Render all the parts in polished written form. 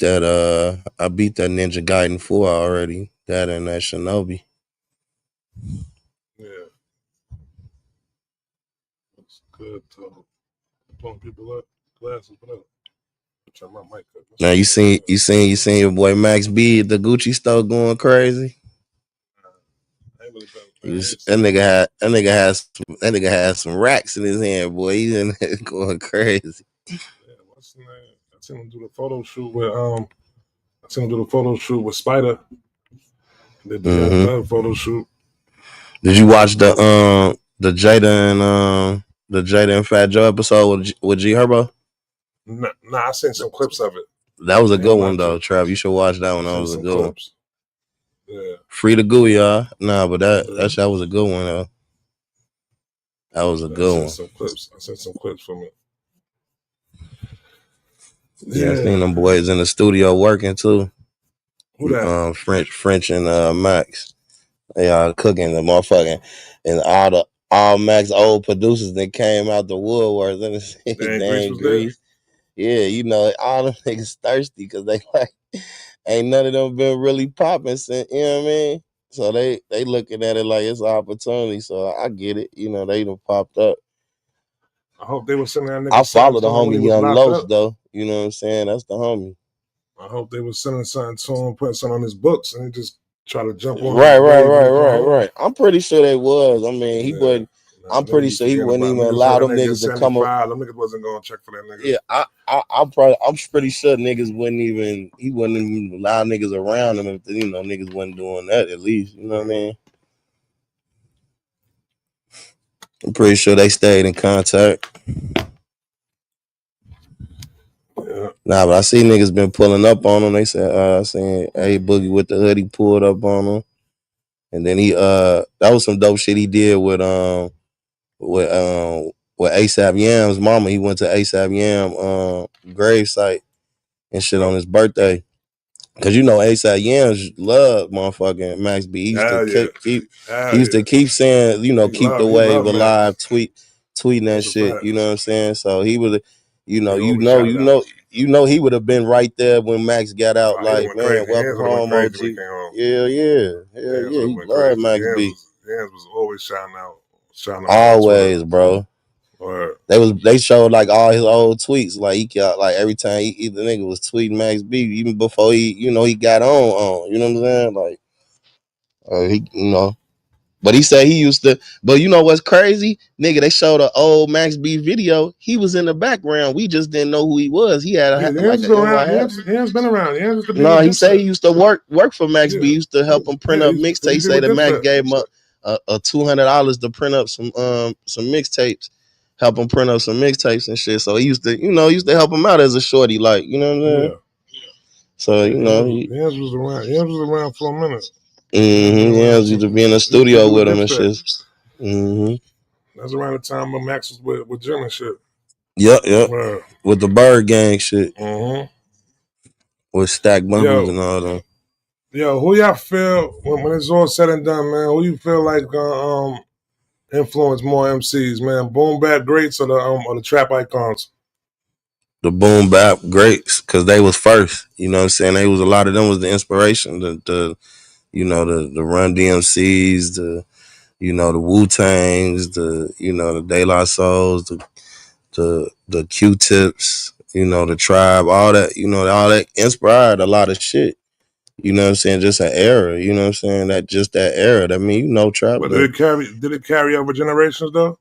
that Ninja Gaiden 4 already. That and that Shinobi. Yeah. That's good talk. Pulling people up, glasses, what up? Turn my mic up. Now you seen your boy Max B at the Gucci store going crazy. That nigga had some racks in his hand, boy. He's in there going crazy. Yeah, what's the name? I seen him do the photo shoot with Spider. They did another photo shoot. Did you watch the Jada and Fat Joe episode with G Herbo? Nah, I seen some clips of it. That was a good one though, Trav. You should watch that one. That was a good one. Yeah. Free to go, y'all. Nah, but that was a good one though. That was a good one. I sent some clips from it. Yeah, I seen them boys in the studio working too. Who that? French and Max. They are cooking the motherfucking and all Max old producers that came out the woodwork and Dan Grease. Yeah, you know, all them niggas thirsty because they like ain't none of them been really popping since, you know what I mean? So they looking at it like it's an opportunity. So I get it. You know, they done popped up. I hope they were sending that nigga. I follow the homie Young Los though. You know what I'm saying? That's the homie. I hope they were sending something to him, putting something on his books, and he just try to jump on. Right. I'm pretty sure they was. I mean, he wouldn't. I'm pretty sure he wouldn't even allow them niggas to come up. Them niggas wasn't going to check for that nigga. Yeah, I'm pretty sure niggas wouldn't even allow niggas around him if niggas wasn't doing that at least. You know what I mean? I'm pretty sure they stayed in contact. Yeah. Nah, but I see niggas been pulling up on him. They said, I seen A Boogie with the hoodie pulled up on him. And then that was some dope shit he did with ASAP Yam's mama. He went to ASAP Yam grave site and shit on his birthday. Cause you know ASAP Yams love motherfucking Max B. He used to keep saying, keep the wave alive, tweeting that shit. Fact. You know what I'm saying? So he would, he would have been right there when Max got out. Like, man, welcome home, OG. Yeah. He loved Max B. Yams was always shouting out. Always, bro. They showed like all his old tweets. Like he got like every time the nigga was tweeting Max B, even before he got on. You know what I'm saying? Like but he said he used to. But you know what's crazy, nigga? They showed an old Max B video. He was in the background. We just didn't know who he was. He had Yams been around. No, he said he used to work for Max B. He used to help him print up mixtapes. He said that Max gave him a $200 to print up some mixtapes. Help him print up some mixtapes and shit. So he used to help him out as a shorty, like, you know what I'm saying? Yeah. So, Yams was around. Yams was around for a minute. Yams used to be in the studio with him and shit. That's around the time when Max was with Jim and shit. Yep. With the Bird Gang shit. With Stack Bumpers and all that. Yo, who y'all feel when it's all said and done, man? Who you feel like influence more MCs, man? Boom-Bap greats or the trap icons? The Boom-Bap greats, because they was first. You know what I'm saying? A lot of them was the inspiration. The Run DMCs, the Wu-Tangs, the De La Souls, the Q-Tips, the Tribe, all that, all that inspired a lot of shit. You know what I'm saying? Just an era. You know what I'm saying? That era. I mean, trap. But did it carry over generations though?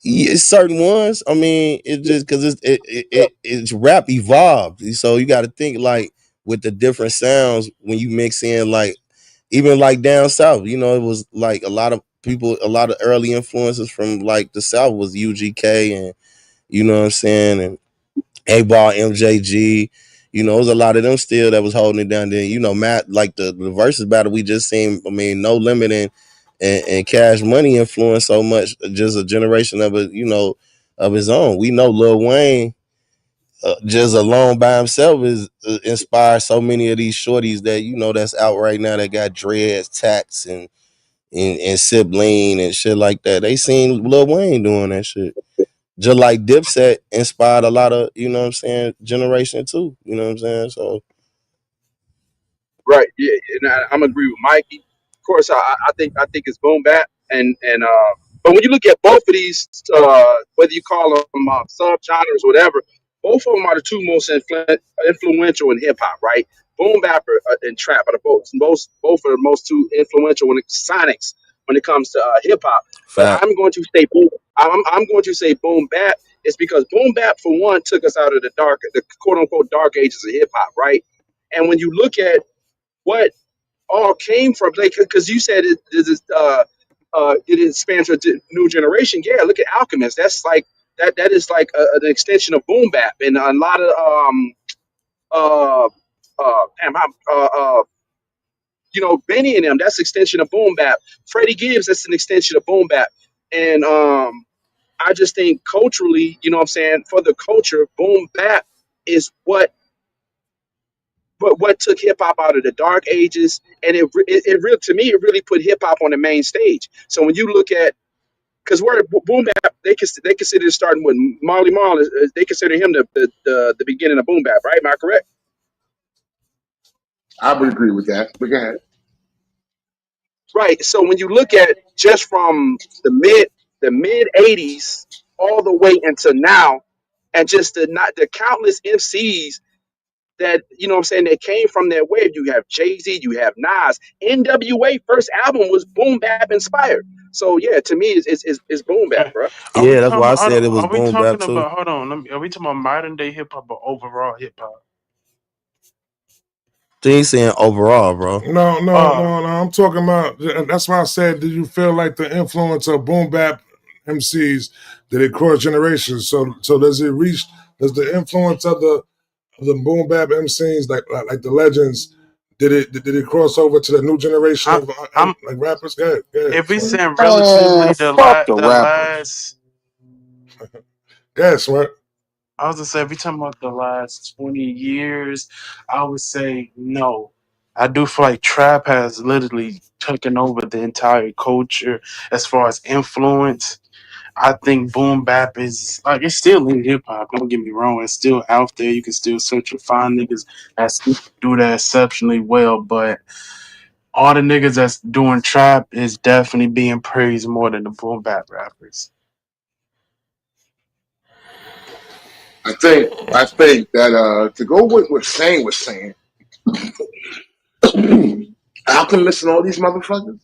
Yeah, certain ones. I mean, it just because it's rap evolved. So you got to think like with the different sounds when you mix in like even like down south. It was like a lot of early influences from like the South was UGK and you know what I'm saying, and A-Ball, MJG. It was a lot of them still that was holding it down. Then, Matt, like the versus battle we just seen, I mean, No Limit and Cash Money influenced so much, just a generation of it, of his own. We know Lil Wayne, just alone by himself, is inspired so many of these shorties that, that's out right now that got dreads, tats, and sibling and shit like that. They seen Lil Wayne doing that shit. just like Dipset inspired a lot of, you know what I'm saying, generation too. You know what I'm saying? So Right. Yeah. And I'm agree with Mikey. Of course, I think it's boom bap but when you look at both of these, whether you call them subgenres or whatever, both of them are the two most influential in hip hop, right? Boom bap and trap are the both are the most two influential when sonics when it comes to hip hop. But fact, I'm going to say boom. I'm going to say boom bap. It's because boom bap for one took us out of the quote unquote dark ages of hip hop, right? And when you look at what all came from, like, because you said it span to a new generation. Yeah, look at Alchemist. That's like that is like an extension of boom bap and a lot of uh damn, Benny and them. That's extension of boom bap. Freddie Gibbs. That's an extension of boom bap. And I just think culturally, you know what I'm saying, for the culture, boom bap is what took hip hop out of the dark ages, and it really, to me, it really put hip hop on the main stage. So when you look at, because we're boom bap, they consider it starting with Marley Marl. They consider him the beginning of boom bap, right? Am I correct? I would agree with that. But go ahead. Right. So when you look at just from the mid '80s all the way into now, and just the countless MCs that, you know what I'm saying, that came from that wave. You have Jay-Z, you have Nas. NWA first album was boom bap inspired. So yeah, to me it's boom bap, Okay. bro. Are we yeah, that's talking why I about? Hold said on, it was are we boom bap talking too. about? Hold on. Are we talking about modern day hip hop or overall hip hop? She ain't saying overall, bro. No, no, Uh, no, no. I'm talking about. That's why I said, did you feel like the influence of boom bap MCs did it cross generations? So does it reach? Does the influence of the boom bap MCs like the legends? Did it cross over to the new generation I, of I'm like rappers? Go ahead, if we Smart. saying Man, relatively fuck the the rappers. last. Go ahead, Smart. I was gonna say if we talking about the last 20 years, I would say no. I do feel like trap has literally taken over the entire culture as far as influence. I think boom bap is like it's still in hip hop. Don't get me wrong, it's still out there. You can still search and find niggas that still do that exceptionally well. But all the niggas that's doing trap is definitely being praised more than the boom bap rappers. I think that to go with what Shane was saying, Alchemist and all these motherfuckers,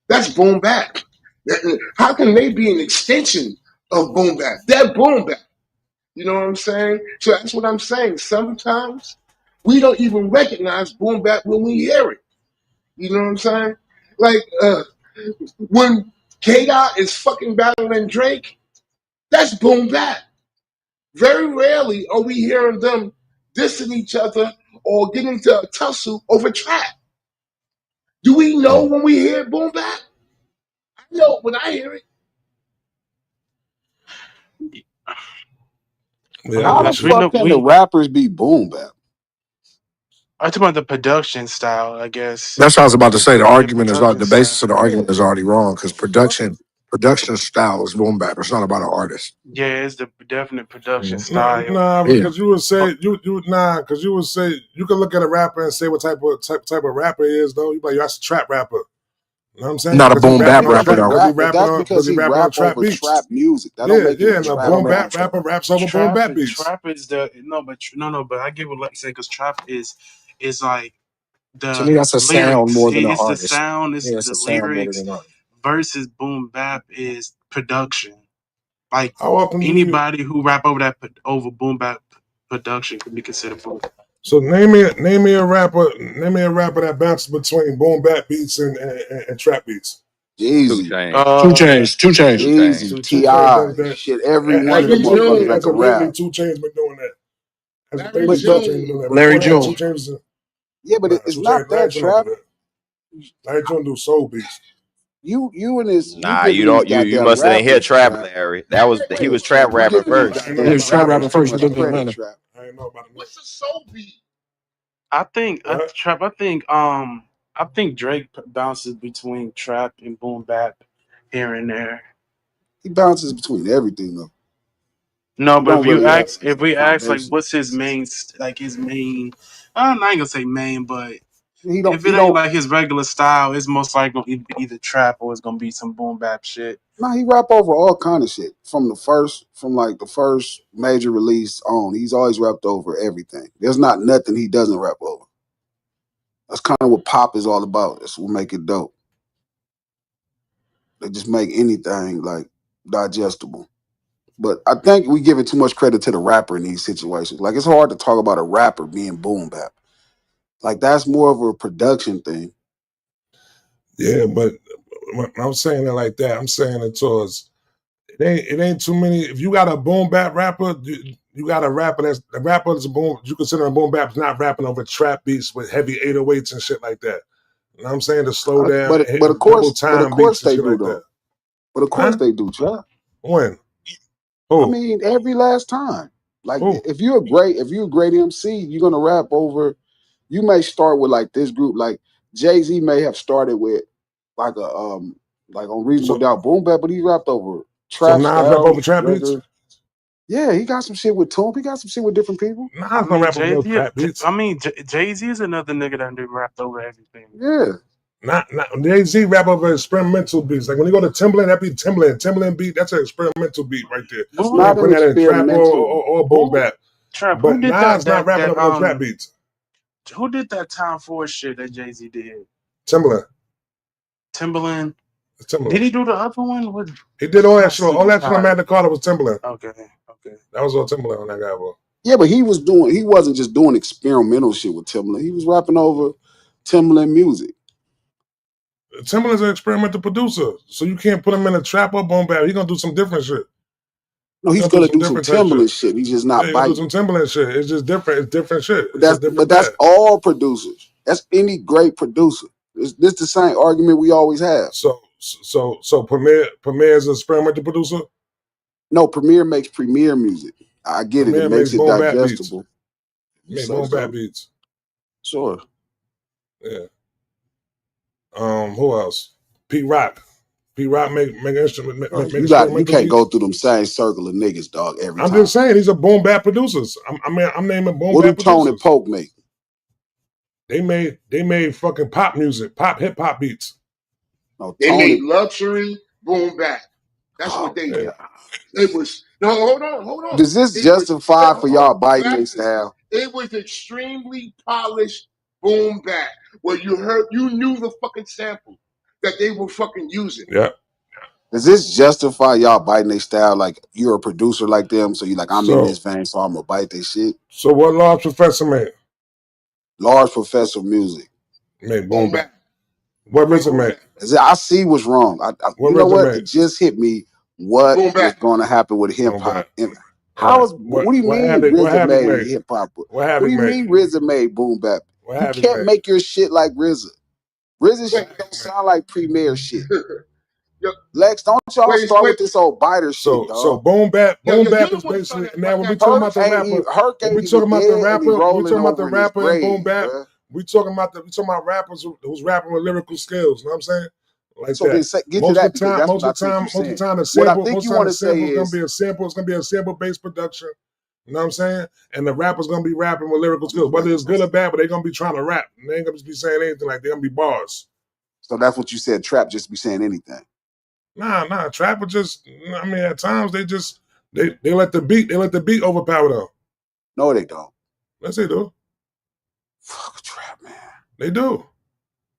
that's boom bap. How can they be an extension of boom bap? They're boom bap. You know what I'm saying? So that's what I'm saying. Sometimes we don't even recognize boom bap when we hear it. You know what I'm saying? Like when K Dot is fucking battling Drake, that's boom bap. Very rarely are we hearing them dissing each other or getting into a tussle over trap. Do we know when we hear boom bap? I know when I hear it. I Yeah, I mean, get How the what because we you. know fuck can the rappers be boom bap? I talk about the production style, I guess. That's what I was about to say. The Yeah, argument is production the basis style. of the Yeah. argument is already wrong because Fuck. production style is boom bap. It's not about an artist. Yeah, it's the definite production Nah, style. nah, Yeah, because you would But say because you would say you can look at a rapper and say what type of rapper he is though. You like that's a trap rapper. You know what I'm saying? not a Because he boom rapping bap on Because rapper he trap, though. because he rap, but rapping that's on because he rap trap over beats. trap music. That don't Yeah, make him yeah, a and a That trap don't boom make him bap rapper. trap. rapper raps over boom trap bap beats. trap is the no, but no, but I get what like saying because trap is like To the me, that's a sound lyrics. more than an It's the artist. sound. It's Yeah, it's the a sound more than lyrics an artist. versus boom bap is production. Like How often do you? anybody who rap over over boom bap production could be considered boom. So name me a rapper that bounces between boom bap beats and trap beats. Two Jeezy, Chains. Uh, Two chains. Two Jeezy, Chains. two Two chains. Chainz Ti, does that. shit. Every one of As them Larry of motherfuckers that Jones. as can of lately, rap. 2 Chainz been doing that. As of Larry lately, But 2 Chainz been Jones. doing that. Larry Before that, June. 2 Chainz was Yeah, but nah. it's 2 Chainz, not Larry that Jones don't trap. do that. Larry Jones do soul beats. You Nah, you giving these don't. You goddamn must have didn't hear rappers Trap trap. Larry. That was he was Wait, trap You rapping giving these first. I ain't Yeah, know he goddamn was about trap rapping rappers that. too first. He much lived in credit, Atlanta. trap. I ain't know about that. what's a soul beat? I think What? trap. I think Drake bounces between trap and boom bap here and there. He bounces between everything though. No, He but don't really have if we a ask like foundation. what's his main like his main, I'm not gonna say main, but He don't. if He it ain't don't. like his regular style, it's most likely gonna be either trap or it's gonna be some boom bap shit. Nah, he rap over all kind of shit from like the first major release on. He's always rapped over everything. There's not nothing he doesn't rap over. That's kind of what pop is all about. That's what make it dope. They just make anything like digestible. But I think we giving too much credit to the rapper in these situations. Like it's hard to talk about a rapper being boom bap. Like that's more of a production thing. Yeah, but when I'm saying it like that, I'm saying it towards it ain't too many. If you got a boom bap rapper, you got a rapper that's the rapper that's a boom. You consider a boom bap is not rapping over trap beats with heavy 808s and shit like that. You know what I'm saying? The slow down, But hitting double of time beats course and they shit do like that. though. But of course Huh? they do, Chuck. When? I Who? mean, every last time. Like Who? if you're a great MC, you're gonna rap over. You may start with like this group, like Jay-Z may have started with like a like on Reasonable So Doubt Boom Bap, but he rapped over so trap Nas rap over styles, trap beats? regular. Yeah, he got some shit with Toomp. He got some shit with different people. I Nas don't mean rap over no trap beats. Jay Z is another nigga that do rap over everything. Yeah. Not Jay-Z rap over experimental beats. Like when you go to Timbaland, that be Timbaland beat, that's an experimental beat right there. That's You not ain't Who an putting that in trap experimental. or boom who bap. trap? Who But did that Nas not rapping over no trap beats. who did that Time Force shit that Jay Z did? Timbaland. Timberland. Did Timbaland. he do the other one? What? He did all I'm that not shit. All super that shit on tired. Magna Carta was Timbaland. Okay, okay. That was all Timbaland on that guy, bro. Yeah, but he wasn't just doing experimental shit with Timbaland. He was rapping over Timbaland music. Timbaland's an experimental producer, so you can't put him in a trap or boom bap. He gonna do some different shit. No, He he's gonna do gonna some do some different type shit. Timbaland shit. He's just Yeah, not he gonna do some biting. Timbaland shit. It's just different. It's different shit. But It's a that's different but that's bag. all producers. That's any great producer. This the same argument we always have. So Premier is an experimental producer. No, Premier makes Premier music. I get it. It Premier makes makes it boom bap beats. digestible. You Make say boom bap so. beats. Sure. Yeah. Who else? Pete Rock. Pete Rock make instrument Bro, make you experimental can't go beats. through them same circle of niggas, dog, every I'm time. just saying he's a boom bap producers. I'm naming boom What do bap Tone and producers. Poke make? They made fucking pop music, pop hip hop beats. No, They Tone made and luxury boom back. That's what oh they Yeah. did. god. It was no, hold on. Does this It was justify for hold y'all on, biting their relax this. style? It was extremely polished boom back where you knew the fucking sample that they were fucking using. Yeah. Does this justify y'all biting their style? Like you're a producer like them, so you like I'm in this So vein, so I'm gonna bite their shit. so what Large Professor made? Large Professor music. Made boom Boom bap. back. What Made RZA boom made? back. I see what's wrong. What You know RZA what? made? It just hit me what Boom was back. going to happen with hip Boom hop. bap. And All right. what do you What mean Havoc RZA made made? hip hop? What What do Havoc you made? mean RZA made boom bap? What You Havoc can't made? make your shit like RZA. RZA What Wait, shit Havoc don't made? sound like Premier shit. yo, Lex, don't y'all start wait. with this old biter shit, So dog. boom You're bap the is one that started basically that now when we that talking Herc about the bullshit. ain't rapper, even Herc when ain't we even talking about the dead, and he rapper, when we rolling talking about the over in his rapper and boom grave, bap, bruh. we talking about rappers who's rapping with lyrical skills. You know what I'm saying? Like So then that. get to that because that's what Most I of the think time, you're saying. What I think most you of the time want the to say sample is gonna is, be a sample. It's gonna be a sample based production. You know what I'm saying? And the rapper's gonna be rapping with lyrical skills, whether it's good or bad, but they're gonna be trying to rap. And they ain't gonna just be saying anything like they're gonna be bars. so that's what you said. Trap just be saying anything. Nah. Trapper just I mean at times they let the beat overpower them. No, they don't. Yes, they do. Fuck trap, man. They do.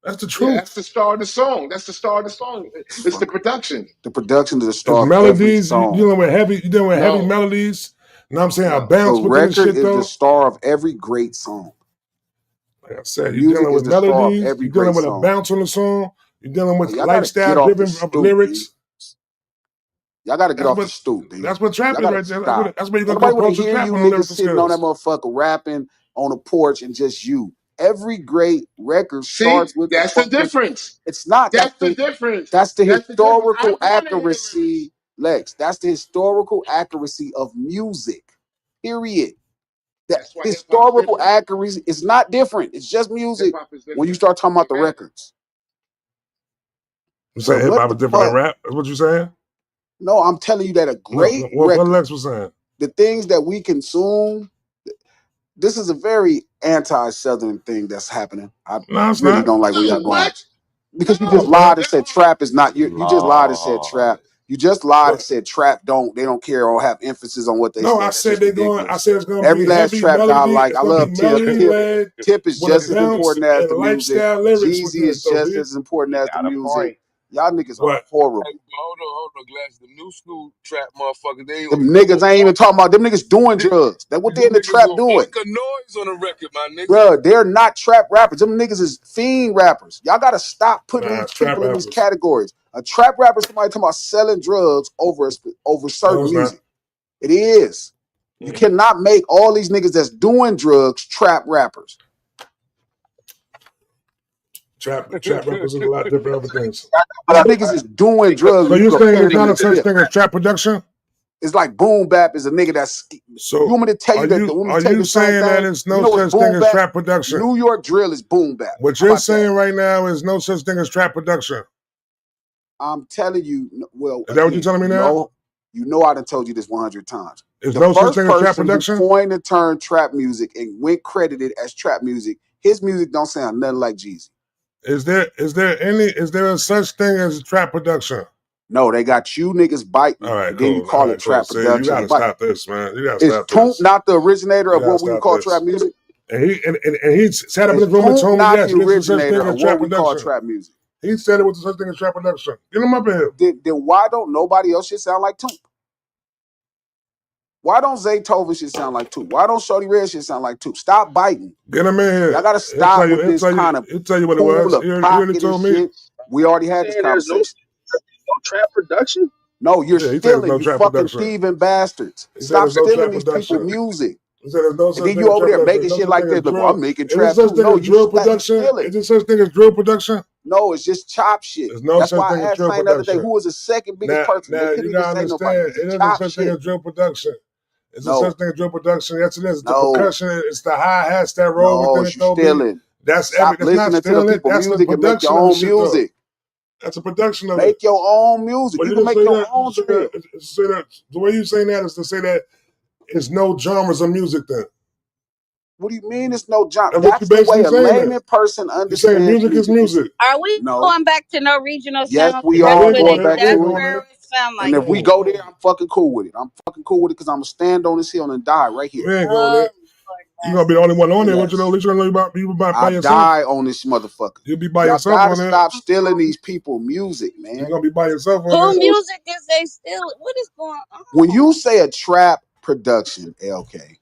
That's the Yeah, that's truth. the star of the song. That's the star of the song. It's the Fuck. production. The production is the It's star of every melodies. song. You dealing with heavy No, melodies. You know what I'm saying? A no. The bounce within the record shit is the though. star of every great song. Like I The said, you're music dealing is with the star of melodies. every You're great dealing with a song. bounce on the song. You're dealing Hey, with y'all gotta lifestyle get off the driven stoop, B. lyrics. Y'all gotta get That's off the what stoop, B. that's what trap Y'all is gotta right there. stop. That's where you're Don't gonna go nobody want to culture hear trap you on the niggas lyrical sitting on that skills. motherfucker rapping on a porch and just you. Every great record See, starts with the that's the fucking. difference. It's not. That's the difference. That's the That's the difference. I historical want to hear the accuracy, lyrics. Lex. That's the historical accuracy of music. Period. The That's why hip hop is historical different. accuracy is not different. It's just Hip music hop is when you different. start talking about the Okay. records. You But saying hip what hop the is different than fuck? rap? That's what you saying? No, I'm telling you that a No, great what record, Lex was saying? The things that we consume, this is a very anti-Southern thing that's happening. I No, it's really not. don't like where y'all going. What? Because you No, just it's lied not. and said trap is not you just lied and said Lord. trap. You just lied and What? said trap they don't care or have emphasis on what they No, say. I That's said just they going. I ridiculous. said it's going to Every be last heavy trap guy I melody. like. It's I going to love be Tip. melody Tip led Tip is with a just as bounce important as and the music. lifestyle lyrics with Jeezy this. is So, just B, as important He as the got a music. point. Y'all niggas are what? horrible. Hey, hold on, Glass. The new school trap motherfuckers, they Them them niggas ain't even talking about them niggas doing drugs. That's what they them in the niggas trap will doing. make a noise on a record, my nigga. Bruh, they're not trap rappers. Them niggas is fiend rappers. Y'all gotta stop putting Nah, these it's trap people in these rappers. categories. A trap rapper is somebody talking about selling drugs over No, certain it's not. music. It is. You Mm. cannot make all these niggas that's doing drugs trap rappers. Trap rappers is a lot different other things. These But niggas is doing drugs So and you you're saying compare there's them not to a such Tip. thing as trap production? It's like Boom-Bap is a nigga that's. You So want me to tell you are that? you Want me to are tell you you the same saying that thing? it's You no know what's such thing as Boom-Bap? trap production? New York drill is Boom-Bap. What How you're about that? saying right now is no such thing as trap production. I'm telling you. Well, Is that what you're again, telling me now? you know I done told you this 100 times. There's The no such first thing as trap person who production? coined the term trap music and went credited as trap music, his music don't sound nothing like Jeezy. Is there a such thing as trap production? No, they got you niggas All biting, right, and then you cool. All call it right, cool. trap See, you production. gotta But stop this, man. You gotta is stop Toomp this. not the originator You of gotta what we would stop call this. trap music? And he sat up in Is his room and Toomp told me, not yes, the this is such thing originator as of trap what we call production. trap music? He said it was such thing as trap production. Get him up in here. Then why don't nobody else shit sound like Toomp? Why don't Zaytoven shit sound like Toomp? Why don't Shorty Red shit sound like Toomp? Stop biting. Get him in Y'all here. gotta He'll tell stop you. with this kind of He'll tell you what it pool was. of He already pocket and told me. shit. We already had this saying there's no conversation. trap production. No, you're Yeah, he said there's stealing, no you trap fucking production. thieving bastards. He said Stop there's no stealing trap these people production. music. He said there's no And such then thing you as over trap there production. making There's no shit such like thing as this. Like, well, drill. I'm making Is there trap such too. thing No, as you drill production? stealing. Is there such thing as drill production? No, it's just chop shit. There's no That's such why thing I as asked drill man the other day, production. who was the second biggest Now, person? They now couldn't you even gotta say nobody. understand, It's it just isn't chop such thing shit. as drill production. It's a No, such thing as drill production. Yes, it is. It's the no, percussion. It's the hi hats that roll no, within you it. Though, B. stealing. That's Stop That's not listening to the stealing it. people That's the music and make your production of the own shit, though. music. That's a production of it. Make your own music. But You you can just make say your that. You own just say that. drill. Say that. The way you saying that is to say that it's no genres of music. Then What do you mean it's no jump? that's what you That's the way basically a saying. That layman person you're saying understands music is music. You see, music. Are we no. going back to no regional Yes, sound? we Because No, we that's are ain't what going going it. there. back We That's ain't to it. going where there. it sound And like if we it. go there, I'm fucking cool with it. I'm fucking cool with it because I'm gonna stand on this hill and die right here. We ain't going Oh, there. You're gonna be the only one on there, but you know, at Yes. least you're gonna be by I yourself. die on this motherfucker. You'll be by Y'all yourself gotta on there. stop stealing these people music, You're man. gonna be by yourself on who there. music is they still? What is going When on? you say a trap production, LK,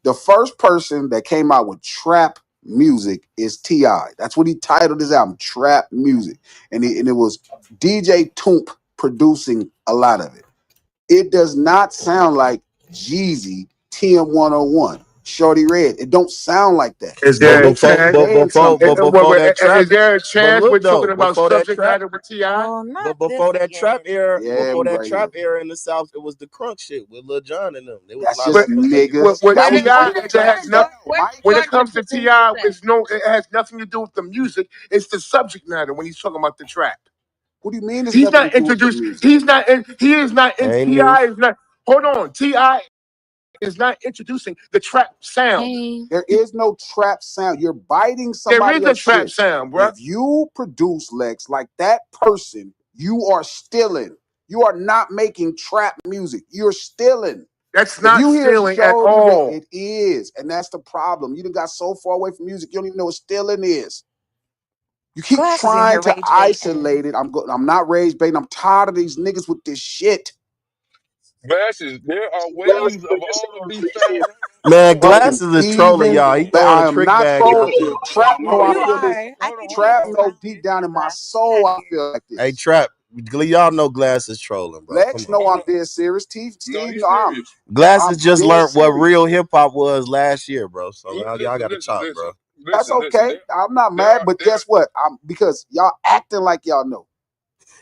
the first person that came out with trap music is T.I. That's what he titled his album, Trap Music. And it was DJ Toomp producing a lot of it. It does not sound like Jeezy TM101, Shorty Red. It don't sound like that. Is But there a They before, just chance? but saying before, something. but before that trap, Is there a but chance we're look talking though, about before that subject trap, matter with Ti? Oh, but not this before that trap again. era, Yeah, before we that right here. trap era in the South, it was the crunk shit with Lil Jon and them. There was a That's lot of But just niggas making niggas. with That Where was did Ti, where just did that where trap has did nothing. George style, where did Mike. When it Georgia comes to produce Ti, that? it's no, it has nothing to do with the music. It's the subject matter when he's talking about the trap. What do you mean it's He's nothing to not do with the introduced. music? He's not in. He is not in. ain't Ti new. is not. Hold on. Ti is not introducing the trap sound. Hey. There is no trap sound. You're biting There somebody is a else's trap shit. sound, bruh. If you produce Lex like that person, you are stealing. You are not making trap music. You're stealing. That's If not you hear stealing at Shorty Red, all. it is, and that's the problem. You done got so far away from music, you don't even know what stealing is. You keep Glass is in trying here to rage baiting. isolate it. I'm not rage baiting. I'm tired of these niggas with this shit. Masses, there are Well, ways of you're all of saying these you're trap saying Man, Fucking Glasses is trolling thieving. y'all. He But throwing a I am trick not bag up trolling. there. Trap know I You feel this. are. I think you Trap just know sound deep weird down too, in my Glass. Get soul out of I here. feel like Hey, this. Trap, y'all know Glasses trolling, bro. Come Lex on. know Hold I'm on. dead serious. No, Steve he's know serious. Glasses I'm just dead learned what real serious. hip hop was last year, bro. So y'all Listen, got to listen, chop, listen, bro. That's listen, listen. okay. I'm not There mad, are, but there guess what? I'm because y'all acting like y'all know.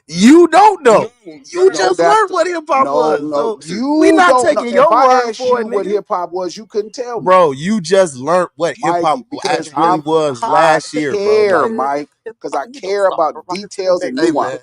You don't no, know. You No, just that's learned the what hip hop no, was. no. So we You not don't know. taking If your I word asked for you it, what nigga. hip hop was, you couldn't tell me, Bro, you just learned what hip hop Mikey, because actually really was I last year, bro. care, Like, Mike, because I care about details and hey man, nuance.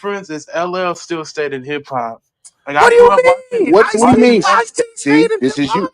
difference is LL still stayed in hip hop. Like What I do grew you up watching mean? What do you watching mean? Ice-T him. stayed See, in this hip is you. hop.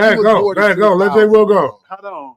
Go ahead, go. Let J Will go. Hold on.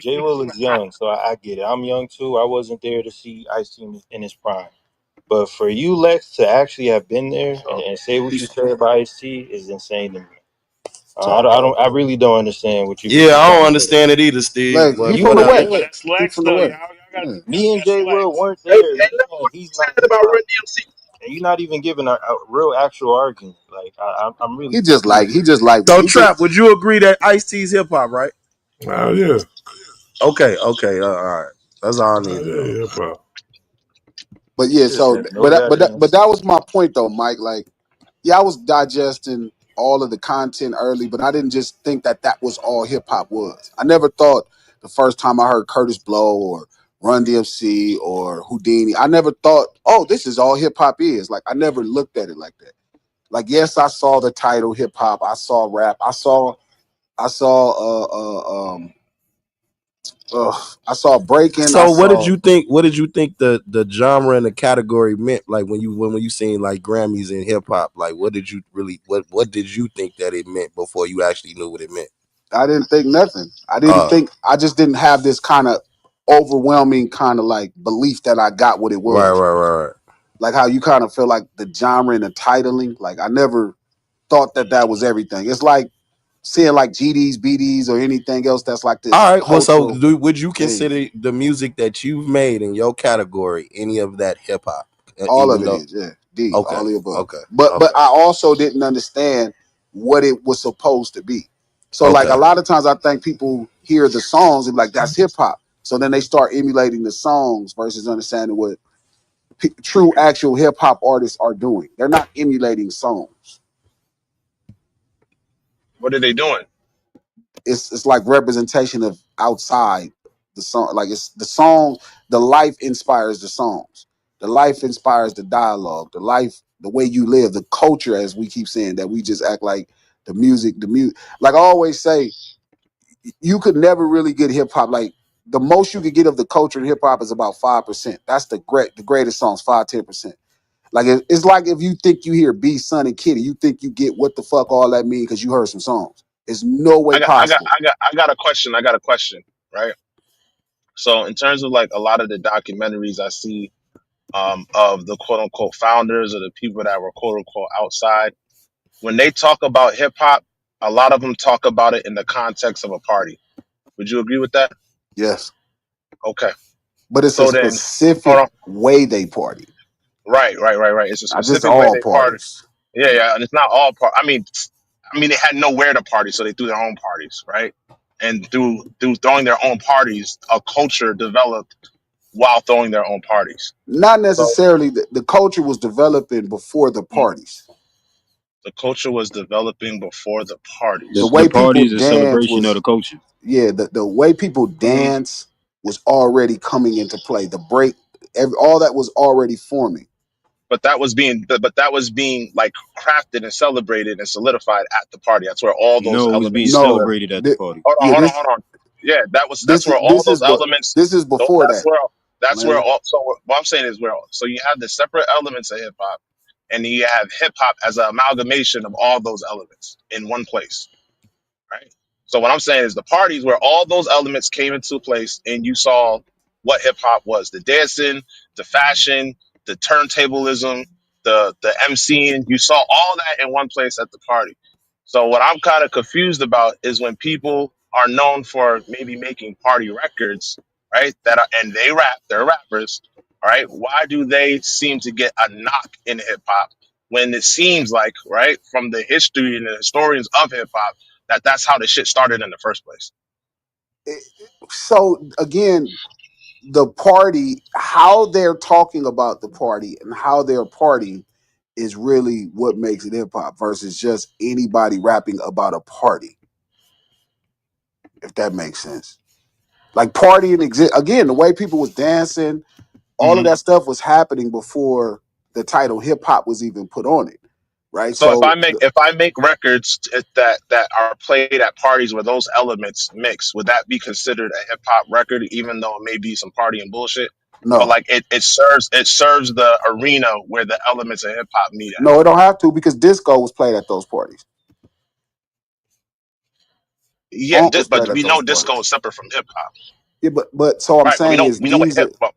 J. Will is young, so I get it. I'm young too. I wasn't there to see Ice-T in his prime. But for you, Lex, to actually have been there and say what you said about Ice-T is insane to me. I really don't understand what Yeah, you're I don't trying to say. understand it either, Steve. Like he But from the You were whatever. West. But there. that's He Lex from the though. West. Y'all gotta Yeah. Me and that's Jay Will Lex. weren't Hey, there. hey, You look saying what you he's not said hip about hop, Run DMC. and you're not even giving a real actual argument. Like I'm really He just like confused. So he just Trap, would you agree that Ice T's hip hop, right? Yeah. Okay, all right. That's all I need to know. Yeah, hip hop. But yeah, Just so have no but goddamn that sense. was my point though, Mike. Like, yeah, I was digesting all of the content early, but I didn't just think that that was all hip hop was. I never thought the first time I heard Curtis Blow or Run DMC or Houdini, I never thought, oh, this is all hip hop is. Like, I never looked at it like that. Like, yes, I saw the title hip hop, I saw rap, I saw I saw breaking, I So what did saw you think? What did you think the genre and the category meant? Like when you seen like Grammys in hip hop, like what did you really what did you think that it meant before you actually knew what it meant? I didn't think nothing. Uh, I just didn't have this kind of overwhelming kind of like belief that I got what it right, was. right, right, right. Like how you kind of feel like the genre and the titling. Like I never thought that that was everything. It's like seeing like GDs, BDs, or anything else that's like this All right. Well, so cultural would you thing. consider the music that you've made in your category any of that hip hop? All of Even it though, is, yeah. D, okay, all the above. okay, But okay, I also didn't understand what it was supposed to be. So like a okay. lot of times I think people hear the songs and be like that's hip hop. So then they start emulating the songs versus understanding what true actual hip hop artists are doing. They're not emulating songs. What are they doing? It's like representation of outside the song. Like it's the song, the life inspires the songs. The life inspires the dialogue, the life, the way you live, the culture, as we keep saying, that we just act like the music. Like I always say, you could never really get hip hop. Like the most you could get of the culture in hip hop is about 5%. That's the greatest songs, 5-10%. Like it's like if you think you hear B, Son, and Kitty, you think you get what the fuck all that mean because you heard some songs. It's no way possible. I got a question. I got a question. Right. So in terms of like a lot of the documentaries I see of the quote unquote founders or the people that were quote unquote outside, when they talk about hip hop, a lot of them talk about it in the context of a party. Would you agree with that? Yes. Okay. But it's a So then, hold specific on. way they party, Right. It's a not just specific way all they party. parties. Yeah, and it's not all part. I mean, they had nowhere to party, so they threw their own parties, right? And through throwing their own parties, a culture developed while throwing their own parties. Not So necessarily. The culture was developing before the mm, parties. the culture was developing before the The parties. The way people party is a dance celebration of was, the culture. yeah, the way people Mm, dance was already coming into play. The break, all that was already forming. but that was being like crafted and celebrated and solidified at the party. That's where all those No, it was being elements No, were. celebrated at the party. yeah, Hold on. Yeah, that's where all this those is elements. this is before That's that, where man. all. So what I'm saying is where so you have the separate elements of hip hop, and you have hip hop as an amalgamation of all those elements in one place, right? So what I'm saying is the parties where all those elements came into place, and you saw what hip hop was: the dancing, the fashion, the turntablism, the MCing. You saw all that in one place at the party. So what I'm kind of confused about is when people are known for maybe making party records, right? And they rap, they're rappers, all right? Why do they seem to get a knock in hip hop when it seems like, right, from the history and the historians of hip hop, that that's how the shit started in the first place? So again, the party, how they're talking about the party and how they're partying is really what makes it hip hop versus just anybody rapping about a party, if that makes sense. Like partying exist again, the way people was dancing, all of Hmm. that stuff was happening before the title hip hop was even put on it. Right. So So if I make records that are played at parties where those elements mix, would that be considered a hip hop record, even though it may be some party and bullshit? But no, like it serves the arena where the elements of hip hop meet at. no, it don't have to because disco was played at those parties. Yeah, Funk was but played at we those know disco parties. is separate from hip hop, Yeah, but so I'm right? But saying is we know what these hip are hop.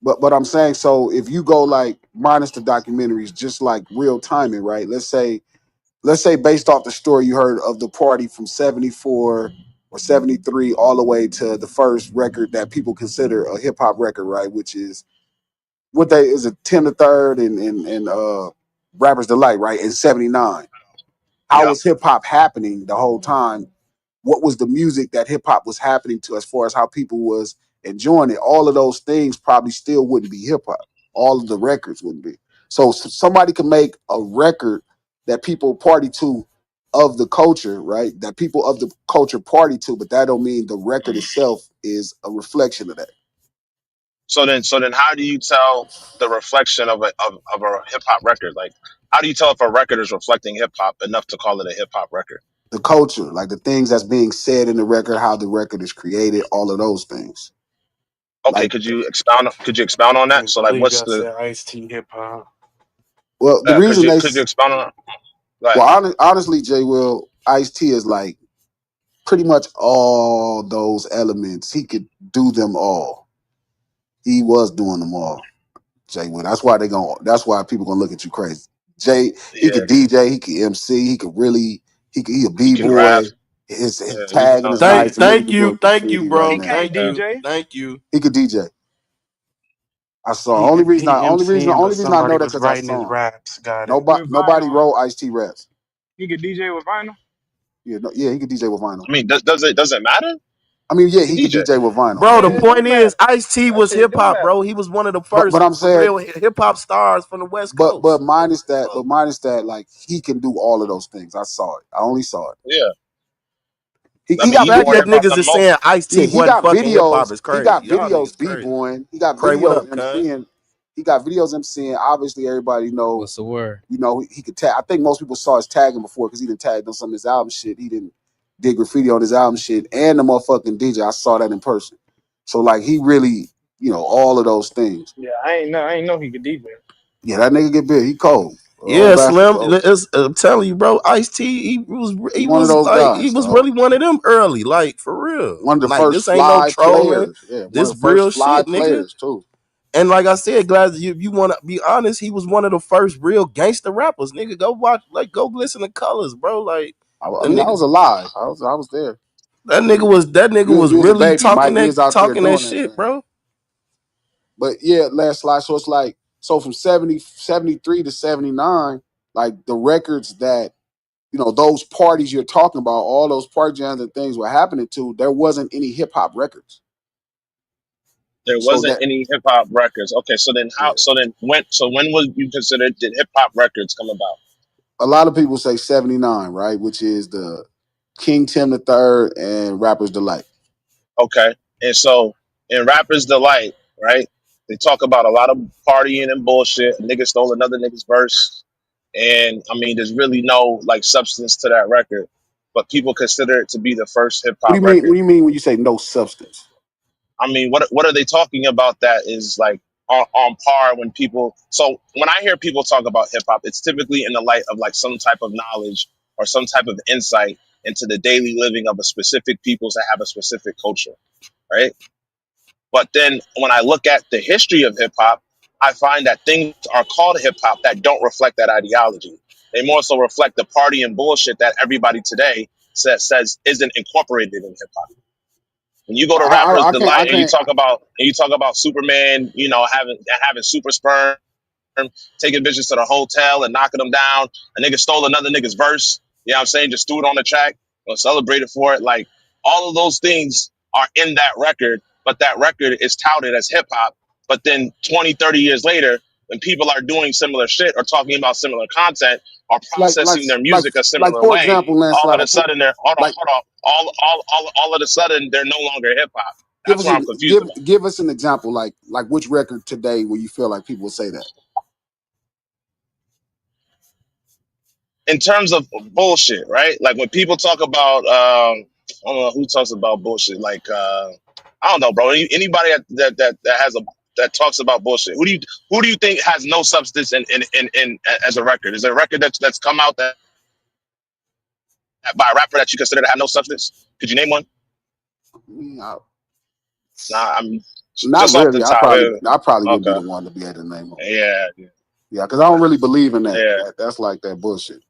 but I'm saying so if you go like minus the documentaries, just like real timing, right? Let's say based off the story you heard of the party from 74 or 73 all the way to the first record that people consider a hip hop record, right? Which is what they is a 10 to third and Rapper's Delight, right? In 79. How Yeah. was hip hop happening the whole time? What was the music that hip hop was happening to as far as how people was enjoying it, all of those things probably still wouldn't be hip hop. All of the records wouldn't be. So somebody can make a record that people party to of the culture, right? That people of the culture party to, but that don't mean the record itself is a reflection of that. So then, how do you tell the reflection of a hip hop record? Like, how do you tell if a record is reflecting hip hop enough to call it a hip hop record? The culture, like the things that's being said in the record, how the record is created, all of those things. Okay, Like, could you expound on that? Can't So, like, believe what's I the said Ice T hip hop. well, the could reason you they, could you expound on? Go ahead. well, honestly, J. Will, Ice T is like pretty much all those elements. He could do them all. He was doing them all. Jay Will. That's why they going. That's why people gonna look at you crazy. Jay, he Yeah, could DJ, he could MC, he could really, he a he b can rap. boy. His Yeah, he tagging is Thank, nice. he I'm thank looking for you, a thank you, graffiti right He bro. now. can't Thank yeah, you, DJ. thank you. He could DJ. I saw. He he MCing, Only but reason I know somebody that was because I writing his saw him. raps. Got it. Nobody With nobody vinyl, wrote Ice T raps. he could DJ with vinyl. Yeah, no, yeah, he could DJ with vinyl. I mean, does it matter? I mean, yeah, He he could can DJ. DJ with vinyl. Bro, Yeah, the Yeah, it yeah. do point is, matter. Ice T That was shit hip do hop, matter. bro. He was one of the But first I'm saying, real hip hop stars from the West but Coast. minus that, like he can do all of those things. I saw it. I only saw it. Yeah, He, I he The mean, got he fact more that hip videos. hop niggas than is most. saying Ice Yeah, T wasn't fucking hip hop is he crazy. got Y'all videos niggas crazy. b-boying. He got Craig, what videos up, cuz? MCing. He got videos MCing. Obviously, everybody know, What's the word? you know, he could tag. I think most people saw his tagging before because he didn't tag on some of his album shit. He didn't did graffiti on his album shit. And the motherfucking DJ, I saw that in person. So like he really, all of those things. Yeah, I ain't know he could DJ. Yeah, that nigga get big. He cold. Old Yeah, bastard Slim. cold. I'm telling you, bro. Ice T, He one of those he guys, was dog. really one of them early, like for real. One of the Like first this ain't no fly trolling. players. Yeah, one of This the first real fly shit, nigga. players too. And like I said, glad you want to be honest. He was one of the first real gangster rappers, nigga. Go watch, like, go listen to Colors, bro. Like I the mean, I nigga, was alive. I was there. that nigga was You was a really baby, Mike. We was out there talking that doing that shit, thing. bro. But yeah, last slide. So it's like, so from 73 to 79, like the records that, those parties you're talking about, all those party jams and things were happening to, there wasn't any hip hop records. There So wasn't that, any hip hop records. Okay, so then how? yeah, So when was you considered did hip hop records come about? a lot of people say 79, right? Which is the King Tim the Third and Rapper's Delight. Okay, and so in Rappers Delight, right? They talk about a lot of partying and bullshit. A nigga stole another nigga's verse, and I mean, there's really no like substance to that record, but people consider it to be the first hip What do hop you mean? What record. do you mean when you say no substance? I mean, what are they talking about that is like on par when people? So when I hear people talk about hip hop, it's typically in the light of like some type of knowledge or some type of insight into the daily living of a specific peoples that have a specific culture, right? But then when I look at the history of hip hop, I find that things are called hip hop that don't reflect that ideology. They more so reflect the party and bullshit that everybody today says isn't incorporated in hip hop. When you go to Rappers I Delight and can't. you talk about Superman, having super sperm, taking bitches to the hotel and knocking them down. A nigga stole another nigga's verse. You know what I'm saying? Just threw it on the track or celebrated for it. Like all of those things are in that record, but that record is touted as hip hop. But then 20, 30 years later, when people are doing similar shit or talking about similar content or like like processing their like music a like similar for way, example, all of landslide. a sudden they're Like hold on. All of a sudden they're no longer hip hop. give That's us what I'm an confused about. give us an example. Like which record today where you feel like people would say that. In terms of bullshit, right? Like when people talk about, I don't know who talks about bullshit. Like, I don't know, bro. Anybody that talks about bullshit. Who do you think has no substance in as a record? Is there a record that's come out that by a rapper that you consider to have no substance? Could you name one? Mm, Nah, I'm Not just off the really. top. I probably would be Okay. the one to be able to name them. Yeah. Yeah, because I don't really believe in that. Yeah. That's like that bullshit.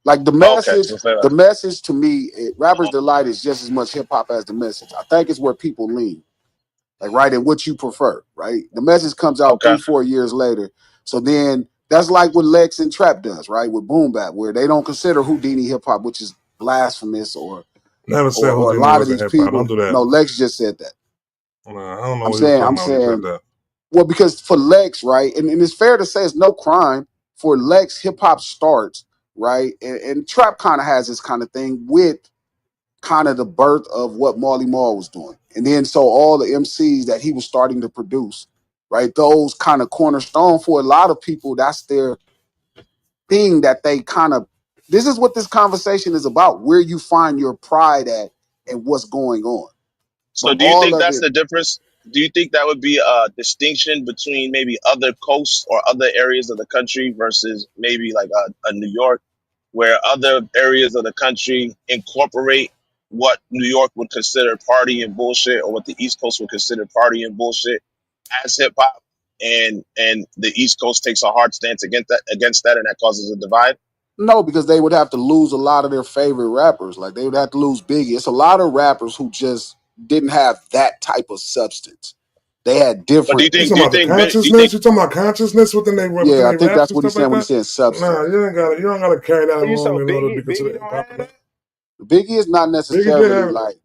Like the Okay. message, So say the that. message to me, Rapper's Delight is just as much hip hop as the message. I think it's where people lean. Like right in what you prefer, right? The message comes out Okay. 3-4 years later. So then that's like what Lex and Trap does, right? With Boom-Bap, where they don't consider Houdini hip hop, which is blasphemous, or Never said or a Houdini lot of wasn't these hip hop. Don't people. do that. No, Lex just said that. Nah, I don't know I'm what he was saying, talking I'm about when he said saying, that. well, because for Lex, right, and it's fair to say it's no crime for Lex. Hip hop starts right, and trap kind of has this kind of thing with kind of the birth of what Marley Marl was doing, and then so all the MCs that he was starting to produce, right, those kind of cornerstone for a lot of people. That's their thing that they kind of. This is what this conversation is about: where you find your pride at and what's going on. So But do you all think of that's it, the difference? Do you think that would be a distinction between maybe other coasts or other areas of the country versus maybe like a New York, where other areas of the country incorporate what New York would consider party and bullshit, or what the East Coast would consider party and bullshit as hip hop, and the East Coast takes a hard stance against that, and that causes a divide? no, because they would have to lose a lot of their favorite rappers. Like they would have to lose Biggie. It's a lot of rappers who just didn't have that type of substance. They had But do you different. You think talking do you about the think Ben, do you think consciousness? You talking about consciousness within Yeah, I they think raps that's and what he's stuff saying like when he that? said Nah, substance. you don't gotta carry that So you along so in order to be Biggie considered hip don't hop. have that? Biggie is not Biggie did necessarily have like.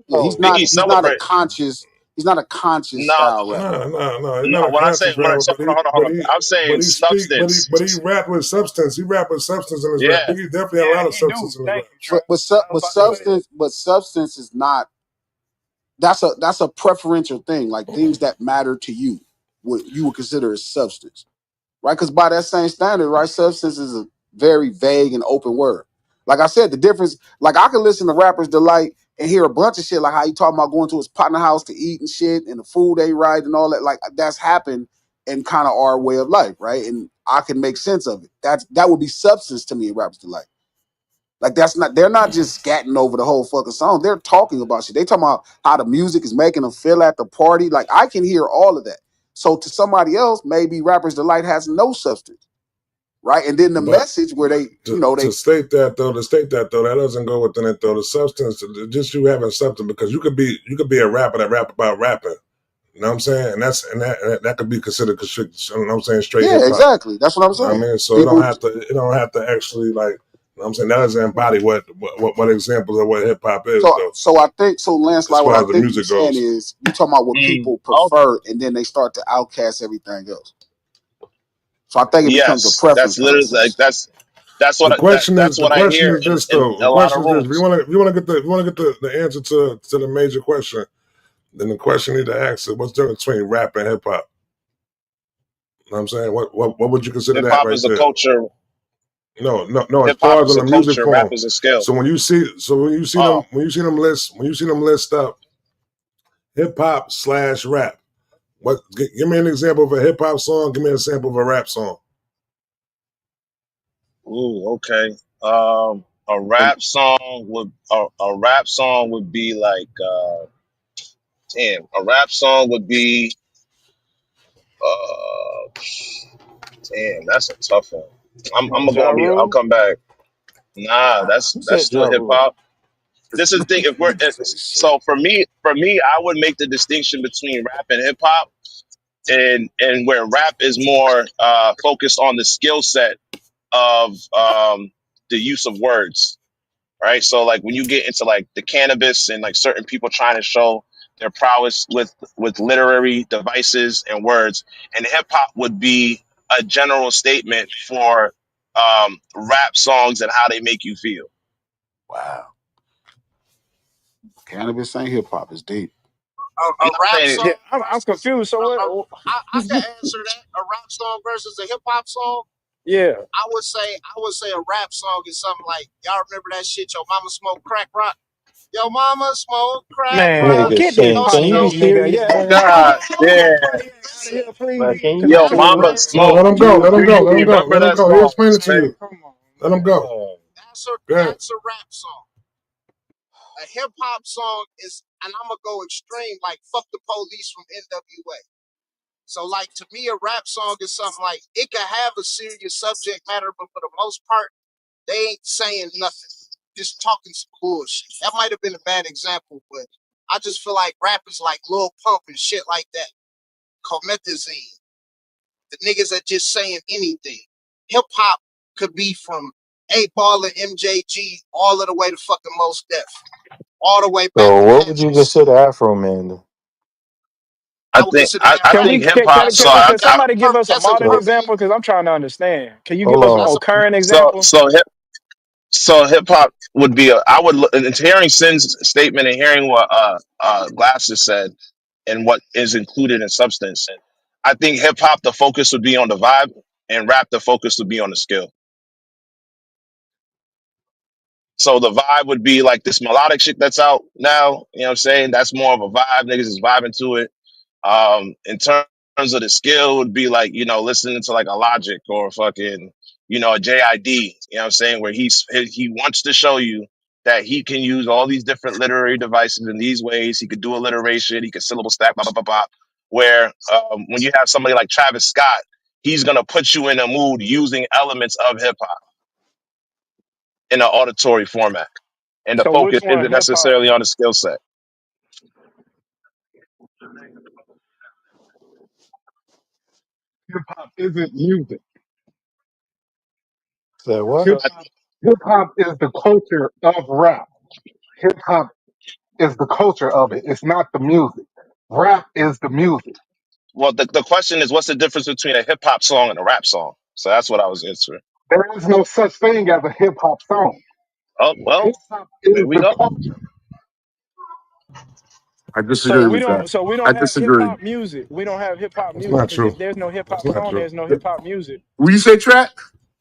Yeah, he's Oh, not. Biggie okay. He's not a celebrate? conscious. He's not a conscious No, style rapper. no. He's not no. a When I say conscious when I rapper, so hold on. I'm saying substance. but he rap with substance. He rap with substance in his rap. Yeah. Biggie definitely had a lot Yeah, of he do. substance in his Thank rap. you, Trey. I was But about to say that. substance is not. That's a preferential thing. Like things that matter to you, what you would consider as substance, right? Because by that same standard, right, substance is a very vague and open word. Like I said, the difference, like I can listen to rappers delight and hear a bunch of shit like how you talking about going to his partner house to eat and shit and the food they right and all that. Like that's happened in kind of our way of life, right? And I can make sense of it. That would be substance to me in rappers delight. Like that's not they're not just scatting over the whole fucking song. They're talking about shit. They talking about how the music is making them feel at the party. Like I can hear all of that. So to somebody else, maybe Rappers Delight has no substance, right? And then the But message where they, to they state that though, that doesn't go within it though. The substance, just you having something, because you could be a rapper that rap about rapping. You know what I'm saying? And that could be considered, you know what I'm saying, straight hip yeah, hop. exactly. That's what I'm I saying. mean, so People it don't have to actually like, you know what I'm saying, that doesn't embody what examples of what hip hop is so though, so I think so as Landslide, what far I as the think you're music saying goes. is you talking about what people Oh, prefer and then they start to outcast everything else. So I think it becomes a yes. That's preference literally like conversation. The that's what I question hear is this in though. The a lot of question is this: if rooms. you want to get the answer to the major question, then the question you need to ask is what's the difference between rap and hip hop? You know what I'm saying? What would you consider Hip that hop right is a there? culture. No. As Hip far hop as on is the a music culture. Rap form, is a skill. so Oh, when you see them list up hip hop slash rap, give me an example of a hip hop song. Give me an example of a rap song. ooh, okay. A rap song would be like damn. A rap song would be uh damn. That's a tough one. I'm gonna go Ja on mute. I'll Rule? come back. Nah, that's Who that's said still Ja hip Rule? hop. This is the thing. If we're if, so for me, I would make the distinction between rap and hip hop, and where rap is more focused on the skill set of the use of words, right? So like when you get into like the cannabis and like certain people trying to show their prowess with literary devices and words, and hip hop would be a general statement for rap songs and how they make you feel. Wow. Cannabis ain't hip hop, it's deep. I'm A not rap saying Yeah, song I'm versus confused. So what? I can answer that. A rap song versus a hip hop song. Yeah, I would say a rap song is something like y'all remember that shit. Your mama smoke crack rock. Your mama smoke crack man, rock. Nigga, get this Sing, Don't can she you Pontiac be know? nigga. serious, Yeah, man? God get damn. Pontiac out of Listen, here, please, Like, can you because be I'm Yo, trying to serious? Mama rap. No, let Smoke. him go. Do Let him do go. you Let him go. remember Let him that go. He'll song, explain it to Man, Spank? you. come on, Let him man. go. Man. Go ahead. that's a rap song. A hip hop song is, and I'm gonna go extreme, like "Fuck the Police" from NWA. So, like to me, a rap song is something like it can have a serious subject matter, but for the most part, they ain't saying nothing, just talking some bullshit. That might have been a bad example, but I just feel like rappers like Lil Pump and shit like that, Comethazine, the niggas that just saying anything. Hip hop could be from 8 Ball and MJG all of the way to fucking Most Def, all the way back So to what would you Cassius. consider Afro Man then? I I would think consider I, that I Can rap. we think hip hop. can So can, I, can I somebody give us a That's a modern so example? perfect. Because I'm trying to understand. Can you give hold us a on. That's more a current So example? so hip so hip hop would be I would and hearing Sin's statement and hearing what Glass just said and what is included in substance. I think hip hop the focus would be on the vibe and rap the focus would be on the skill. So the vibe would be like this melodic shit that's out now. You know what I'm saying? That's more of a vibe. Niggas is vibing to it. In terms of the skill, would be like listening to like a Logic or fucking a JID. You know what I'm saying? Where he wants to show you that he can use all these different literary devices in these ways. He could do alliteration. He could syllable stack. Blah blah blah blah. Where when you have somebody like Travis Scott, he's gonna put you in a mood using elements of hip hop in an auditory format, and the So focus which one isn't hip hop? necessarily on the skill set. Hip hop isn't music. Say what? Hip So hop hip hop is the culture of rap. Hip hop is the culture of it. It's not the music. Rap is the music. Well, the question is, what's the difference between a hip hop song and a rap song? So that's what I was answering. There is no such thing as a hip hop song. Oh well, Hip hop there is we the go. culture. I disagree with that. so we I don't have hip disagree. hop music. We don't have hip hop That's music not because true. if there's no hip That's hop not song, true. there's no hip hop music. Will you say trap?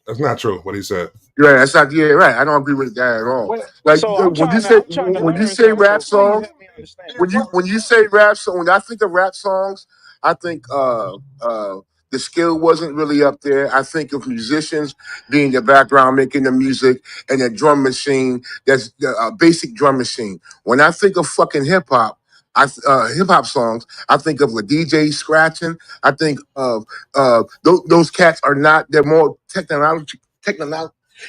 That's not true. What he said. Yeah, that's not. Yeah, right. I don't agree with that at all. When, Like So I'm trying to I'm trying to when you learn. say So rap please songs, help me understand. when you say rap song, when I think of rap songs, I think the skill wasn't really up there. I think of musicians being the background making the music and a drum machine that's a basic drum machine. When I think of fucking hip hop. Hip hop songs. I think of a DJ scratching. I think of those cats are not. They're more technology.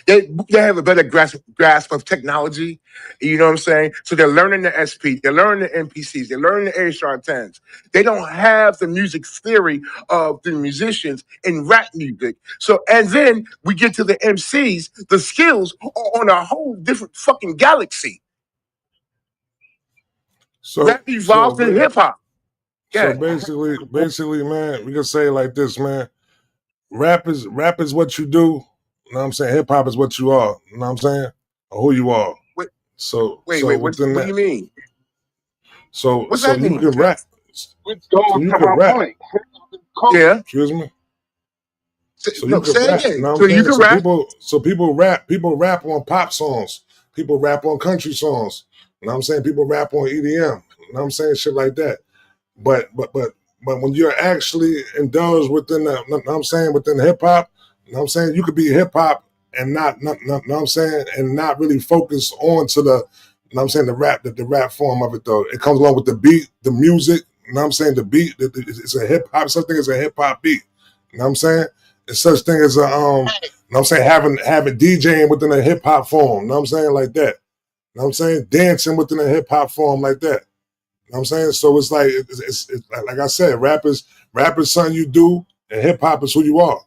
They have a better grasp of technology. You know what I'm saying? So they're learning the SP, they're learning the MPCs, they're learning the A-sharp 10s. They don't have the music theory of the musicians in rap music. So and then we get to the MCs, the skills are on a whole different fucking galaxy. So Rap so evolved in ba- hip hop. so Yeah. basically, man, we can say it like this, man. Rap is what you do. You know what I'm saying? Hip hop is what you are. You know what I'm saying? Or who you are. Wait, So within what do that, you mean? What's so that you mean? can rap. which So goes you to can my rap. point. Hip hop is culture. Yeah. Excuse me. So you No, can say it rap. You again. know what I'm So you saying? can So rap. people rap on pop songs. People rap on country songs. You know what I'm saying? People rap on EDM. You know what I'm saying? Shit like that. But when you're actually indulged within the, you know what I'm saying, within hip hop, you know what I'm saying, you could be hip hop and not, you know what I'm saying, and not really focus on to the, you know what I'm saying, the rap form of it though. It comes along with the beat, the music, you know what I'm saying, the beat, it's a hip hop, such thing as a hip hop beat. You know what I'm saying? It's such thing as a you know what I'm saying, having DJing within a hip hop form, you know what I'm saying, like that. You know what I'm saying? Dancing within a hip hop form like that. You know what I'm saying? So it's like it's like I said, rap is something you do, and hip hop is who you are.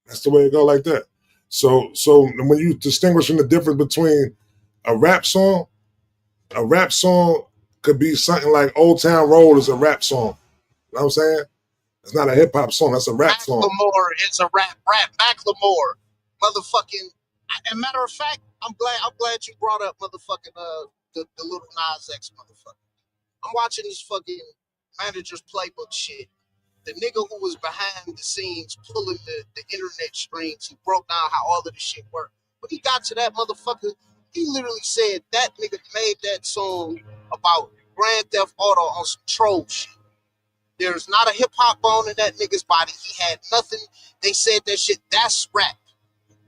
That's the way it go like that. So when you distinguishing the difference between a a rap song could be something like Old Town Road is a rap song. You know what I'm saying? It's not a hip hop song, that's a rap song. Macklemore is a rap. Macklemore, motherfucking. And matter of fact, I'm glad you brought up motherfucking the little Nas X motherfucker. I'm watching this fucking manager's playbook shit. The nigga who was behind the scenes pulling the internet strings, who broke down how all of this shit worked. When he got to that motherfucker, he literally said that nigga made that song about Grand Theft Auto on some troll shit. There's not a hip hop bone in that nigga's body. He had nothing. They said that shit, that's rap.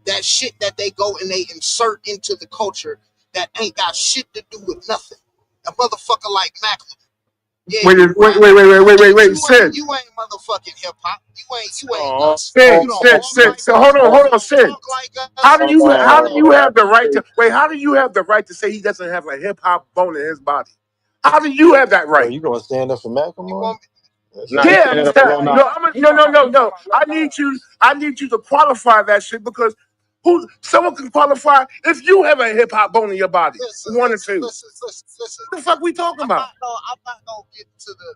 That shit that they go and they insert into the culture that ain't got shit to do with nothing. A motherfucker like Macklemore. Yeah, Wait, you wait, rap, wait, wait, wait, wait, wait, but wait, Sid. you ain't motherfucking hip hop. You ain't Oh, us. oh, You Sid, don't oh, Sid, walk Sid. like So us. hold You on, don't Sid. talk like us. How do you oh, have the right to wait? How do you have the right to say he doesn't have a hip hop bone in his body? How do you have that Oh, right? you gonna stand up for You Macklemore? want me? That's nah, he's Yeah, standing crazy. up for Lil Nas. no, no, no, no, He talking no. about Lil Nas. I need you to qualify that shit because someone can qualify if you have a hip hop bone in your body. Listen, One or listen, two. listen, listen, listen. What the fuck we talking I'm about? not gonna get into the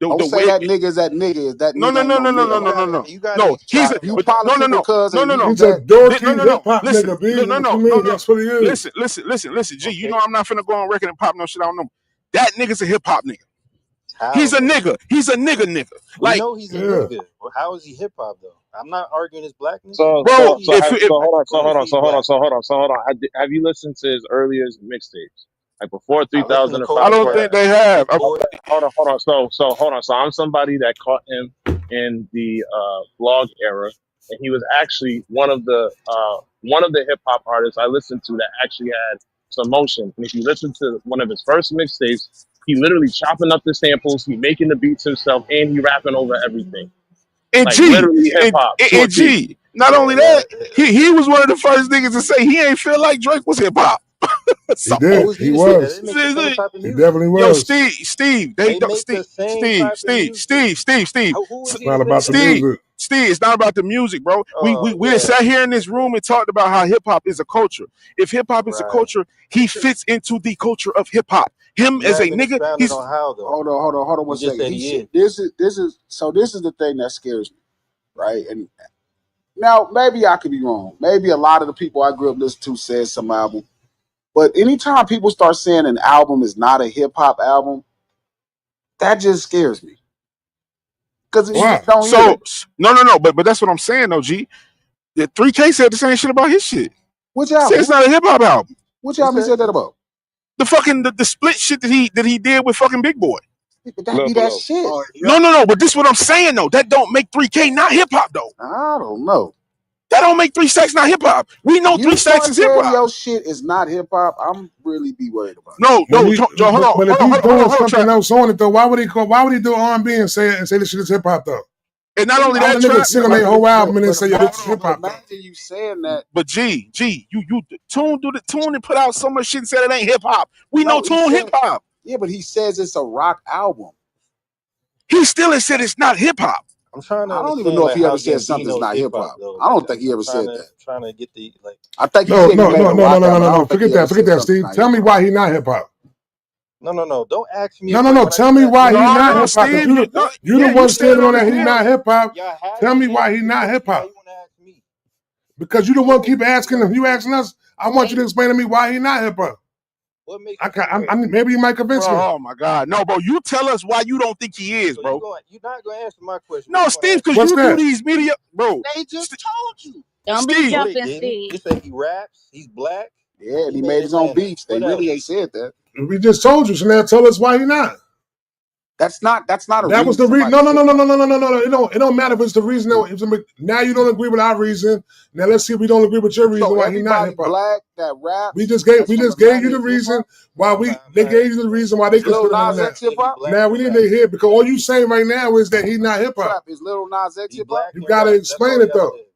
Don't The say way that nigga is that nigga. Is that no nigga no ain't no no no no nigga, no You no man. no gotta, no you gotta, no. He's a You no no politicking no because no no no He's a that. dorky no hip no. hop Listen, nigga, B. no What you no no mean? no. That's what he is. Listen, G. You know okay. I'm not finna go on record and pop no shit. I don't know. That nigga's a hip hop nigga. He's How a though? nigga. He's a nigga. We Like, know he's a Yeah. nigga. Well, how is he hip hop though? I'm not arguing his blackness. So bro, so Maybe so he if have black. if so I hold can on so agree hold if on he's so hold on black. so hold on so hold on. Have you listened to his earliest mixtapes, like before I listen to 2005 I Cold don't or think Crack, they have. Big Boy. hold on. So hold on. So I'm somebody that caught him in the blog era, and he was actually one of the hip hop artists I listened to that actually had some motion. And if you listen to one of his first mixtapes, he literally chopping up the samples, he making the beats himself, and he rapping over everything, And like G, literally hip hop to a and T. G. Not Yeah, only yeah. that, he was one of the first niggas to say he ain't feel like Drake was hip hop. He So, Who did. is he He to say that? was. They make the same type of He music. definitely yo, was. They They don't make the same Steve, type of music. Who It's is he not to say about the that? Steve, music. It's not about the music, bro. Oh We yeah, sat here in this room and talked about how hip hop is a culture. If hip hop is a right. culture, he fits into the culture of hip hop. Him You as a haven't nigga, expounded he's on how though. Hold on one You just second. said He he said is. this is so this is the thing that scares me, right? And now maybe I could be wrong. Maybe a lot of the people I grew up listening to said some album. But anytime people start saying an album is not a hip hop album, that just scares me. Because you Why? just don't hear so that. no. But that's what I'm saying, though, G. The 3K said the same shit about his shit. Which Said album? it's not a hip hop album. Which Who album he said said that that? about? The split shit that he did with fucking Big Boy. But that Look be that below. shit. Oh yeah. No. But this what I'm saying though. That don't make 3K not hip hop though. I don't know. That don't make 3 Stacks not hip hop. We know 3 You Stacks start is hip saying hop. your shit is not hip hop, I'm really be worried about it. No, But Joe, but if he's doing hold on, something trap. else on it though, why would he do R&B and say this shit is hip hop though? And not only Why would that, a nigga trap. sing on their whole album and then say, yo, this is Imagine, hip Hold on. hop though? imagine you saying that. But you Tune and put out so much shit and said it ain't hip hop. We know No, he Tune hip said, hop. yeah, but he says it's a rock album. He still has said it's not hip hop. I'm trying to I don't even understand know if like he how ever said something's Gambino's not hip hip hop hop. though. I Like don't think he I'm ever trying said to that. get the like. I think he No, said he no, made no, a no, no, rock no, no, album, no, but I no. don't think Forget he that. ever Forget said that, something's Steve. not Tell hip me hop. why he not hip hop. No. Don't ask me a No, no, question no. when I Tell just me asked why you a he question. not No, hip hop. Cause Steve. you the Yeah, you one said standing it on on the that he Y'all, not panel. hip hop. y'all Tell me haven't why he answered the not hip question. Now hop. you want to ask me. Because you the What one makes keep him asking him. great? You asking us. I want you to explain to me why he not hip hop. What makes him great? Maybe you might convince me. Bro, oh my God. No, bro, you tell us why you don't think he is, So bro. you're not gonna answer my question, but No, you're gonna Steve, ask because me. What's you do that? these media, bro. They just told you. Don't be Steve, No, they jumping, didn't. Steve. They said he raps. He's black. Yeah, and He he made made his own Atlanta. beats. They What really else? ain't said that. We just told you. So now tell us why he not. That's not a That was reason the reason. somebody's No, no, hip no, no, hop. no, no, no, no, no. It don't matter if it's the reason. No, now you don't agree with our reason. Now let's see if we don't agree with your So reason why he not everybody hip hop. black that We raps just gave that's we from just gave you Atlanta the is hip reason hop. why I'm they not gave you the reason why they Is Lil consider him Nas that. X hip Nigga, he hop? black Now and we need rap. to hear because all you saying right now is that he not hip hop. Trap, is Lil Nas X He hip hop? black You and gotta rap. That's explain all it y'all though, said.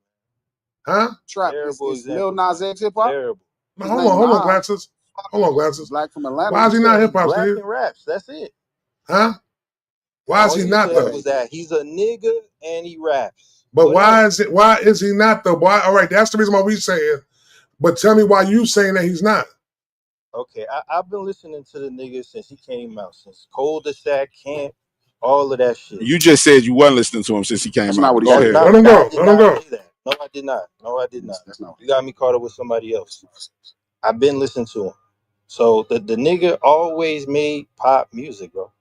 huh? Trap, Terrible is Lil examples, Nas man. X hip hop? Terrible. No, His name hold on, Nas. glasses. Hold on, He glasses. black from Atlanta. Why You is he not said hip He hop, black Steve? and raps. That's it. Huh? Why is All he you not said though? was that he's a nigga and he raps. But What else? why is he not though? Why? All right, that's the reason why we saying. But tell me why you saying that he's not. Okay, I've been listening to the nigga since he came out, since Cold to Sack Camp, all of that shit. you just said you wasn't listening to him since he that's came not out, what but he go That's said. ahead. Let not. him I go. did Let him not go. say that. No, I did not. No, I did not. That's not what You got me caught up with somebody else. I've been listening to him. So the nigga always made pop music, bro.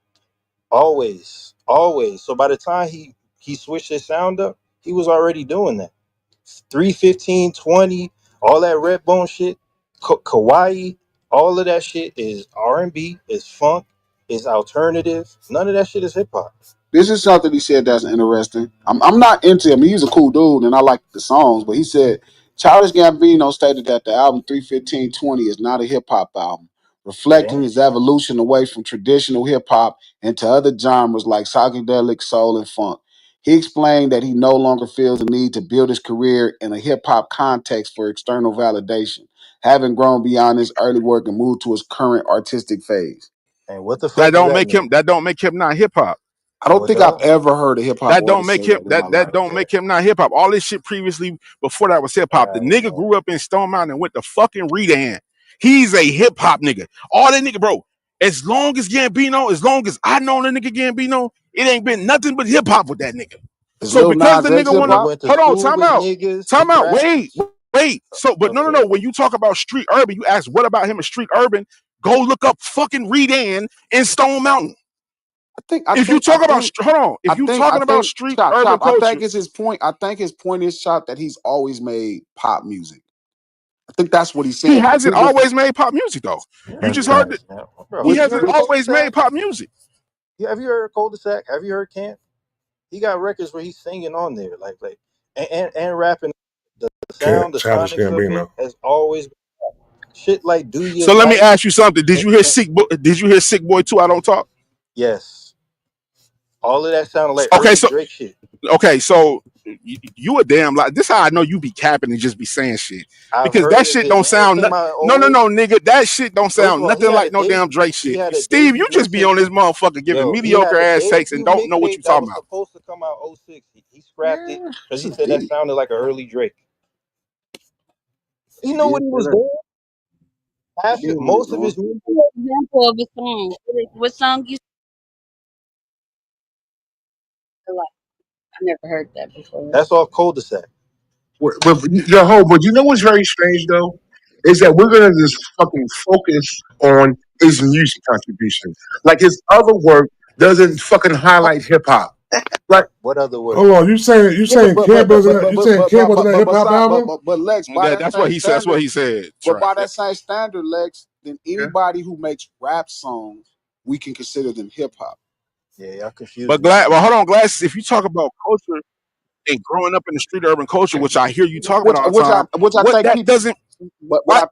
Always, always. So by the time he switched his sound up, he was already doing that. 31520, all that Redbone shit, Kawaii, all of that shit is R&B, is funk, is alternative. None of that shit is hip hop. This is something he said that's interesting. I'm not into him. He's a cool dude and I like the songs, but he said Childish Gambino stated that the album 31520 is not a hip hop album, It reflecting ain't. his evolution away from traditional hip hop into other genres like psychedelic soul and funk. He explained that he no longer feels the need to build his career in a hip hop context for external validation, having grown beyond his early work and moved to his current artistic phase. And what the fuck does that mean? That don't make him not hip hop. I No, don't it think I've don't. ever heard a hip hop That don't artist make say him that in my that life. don't make him not hip hop. All this shit previously before that was hip All hop. The right, nigga man. grew up in Stone Mountain and went to fucking Redan. He's a hip hop nigga. All that nigga, bro. As long as Gambino, as long as I know the nigga Gambino, it ain't been nothing but hip hop with that nigga. Is So Lil because Nas the X nigga hip He wanna hop? went to hold on, school with niggas. He time out, raps. wait. So, but Okay. no. When you talk about street urban, you ask what about him in street urban? Go look up fucking Redan in Stone Mountain. I If you think, I talk about, think, hold on, if you I talking about think, street Chop, urban Chop. I culture, think it's his point. I think his point is, Chop, that he's always made pop music. I think that's what he's he saying. hasn't always made pop music though. You That's just heard Okay. it. facts, man. Bro, He Which, you hasn't heard which, always made cul-de-sac? pop music. Have you heard cul-de-sac? Have you heard Camp? He got records where he's singing on there, like and rapping. The Can't sound, the childish sonics of it Gambino. has always shit like "Do You So let me Like." ask you something. Did you hear Sick Boy? Did you hear Sick Boy 2? I Don't Talk? Yes, all of that sounded like Okay, early so Drake shit. you a damn lie. This how I know you be capping and just be saying shit I've because heard that of shit it, don't man. It's sound in my old. no nigga. That shit don't First of sound all, nothing like no damn Drake he shit. had a Steve, you debut just be mixtape. on this motherfucker giving Yo, he mediocre had a ass takes and debut don't know what you mixtape that talking was about. supposed to come out '06. He scrapped it yeah, because it's he a said that did. sounded like an early Drake. He He know did what he say was that. doing. He did what he was Most of doing. his music. Example of a song. What song you like? I never heard that before. That's off cul-de-sac. But you know what's very strange though is that we're gonna just fucking focus on his music contribution. Like his other work doesn't fucking highlight hip hop. Like What other work? Hold on, you Yeah, saying Camp wasn't you saying Camp wasn't a hip hop album? but Lex, by that That's what same he said. That's what standard, he said. but Trap. by that same standard, Lex, then yeah. anybody who makes rap songs, we can consider them hip hop. Yeah, y'all But confusing me now. hold on, Glasses. If you talk about culture and growing up in the street urban culture, which I hear you talking about all the time, Which I what think that people, doesn't but why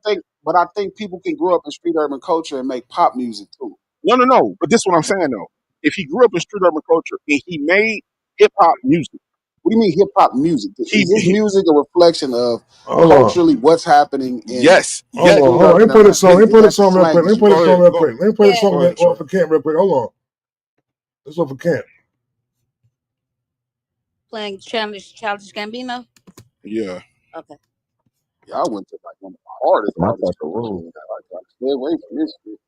I think people can grow up in street urban culture and make pop music too. no. But this is what I'm saying though. If he grew up in street urban culture and he made hip hop music, What do you mean hip hop music? Is his he music a reflection of Hold on. culturally what's happening in yes, Hold yes. on, street hold on. Let urban me play this Atlanta? song. Let me play Is this that the song real quick. slang Let me play shit? this Go song ahead, real go quick. Let me play this Yeah. song go ahead, Trap. for Camp real quick. Hold on. This one for Camp. Playing Childish Gambino. Yeah. Okay. Yeah, I went to like one of the hardest artists. Like, stay away from this shit.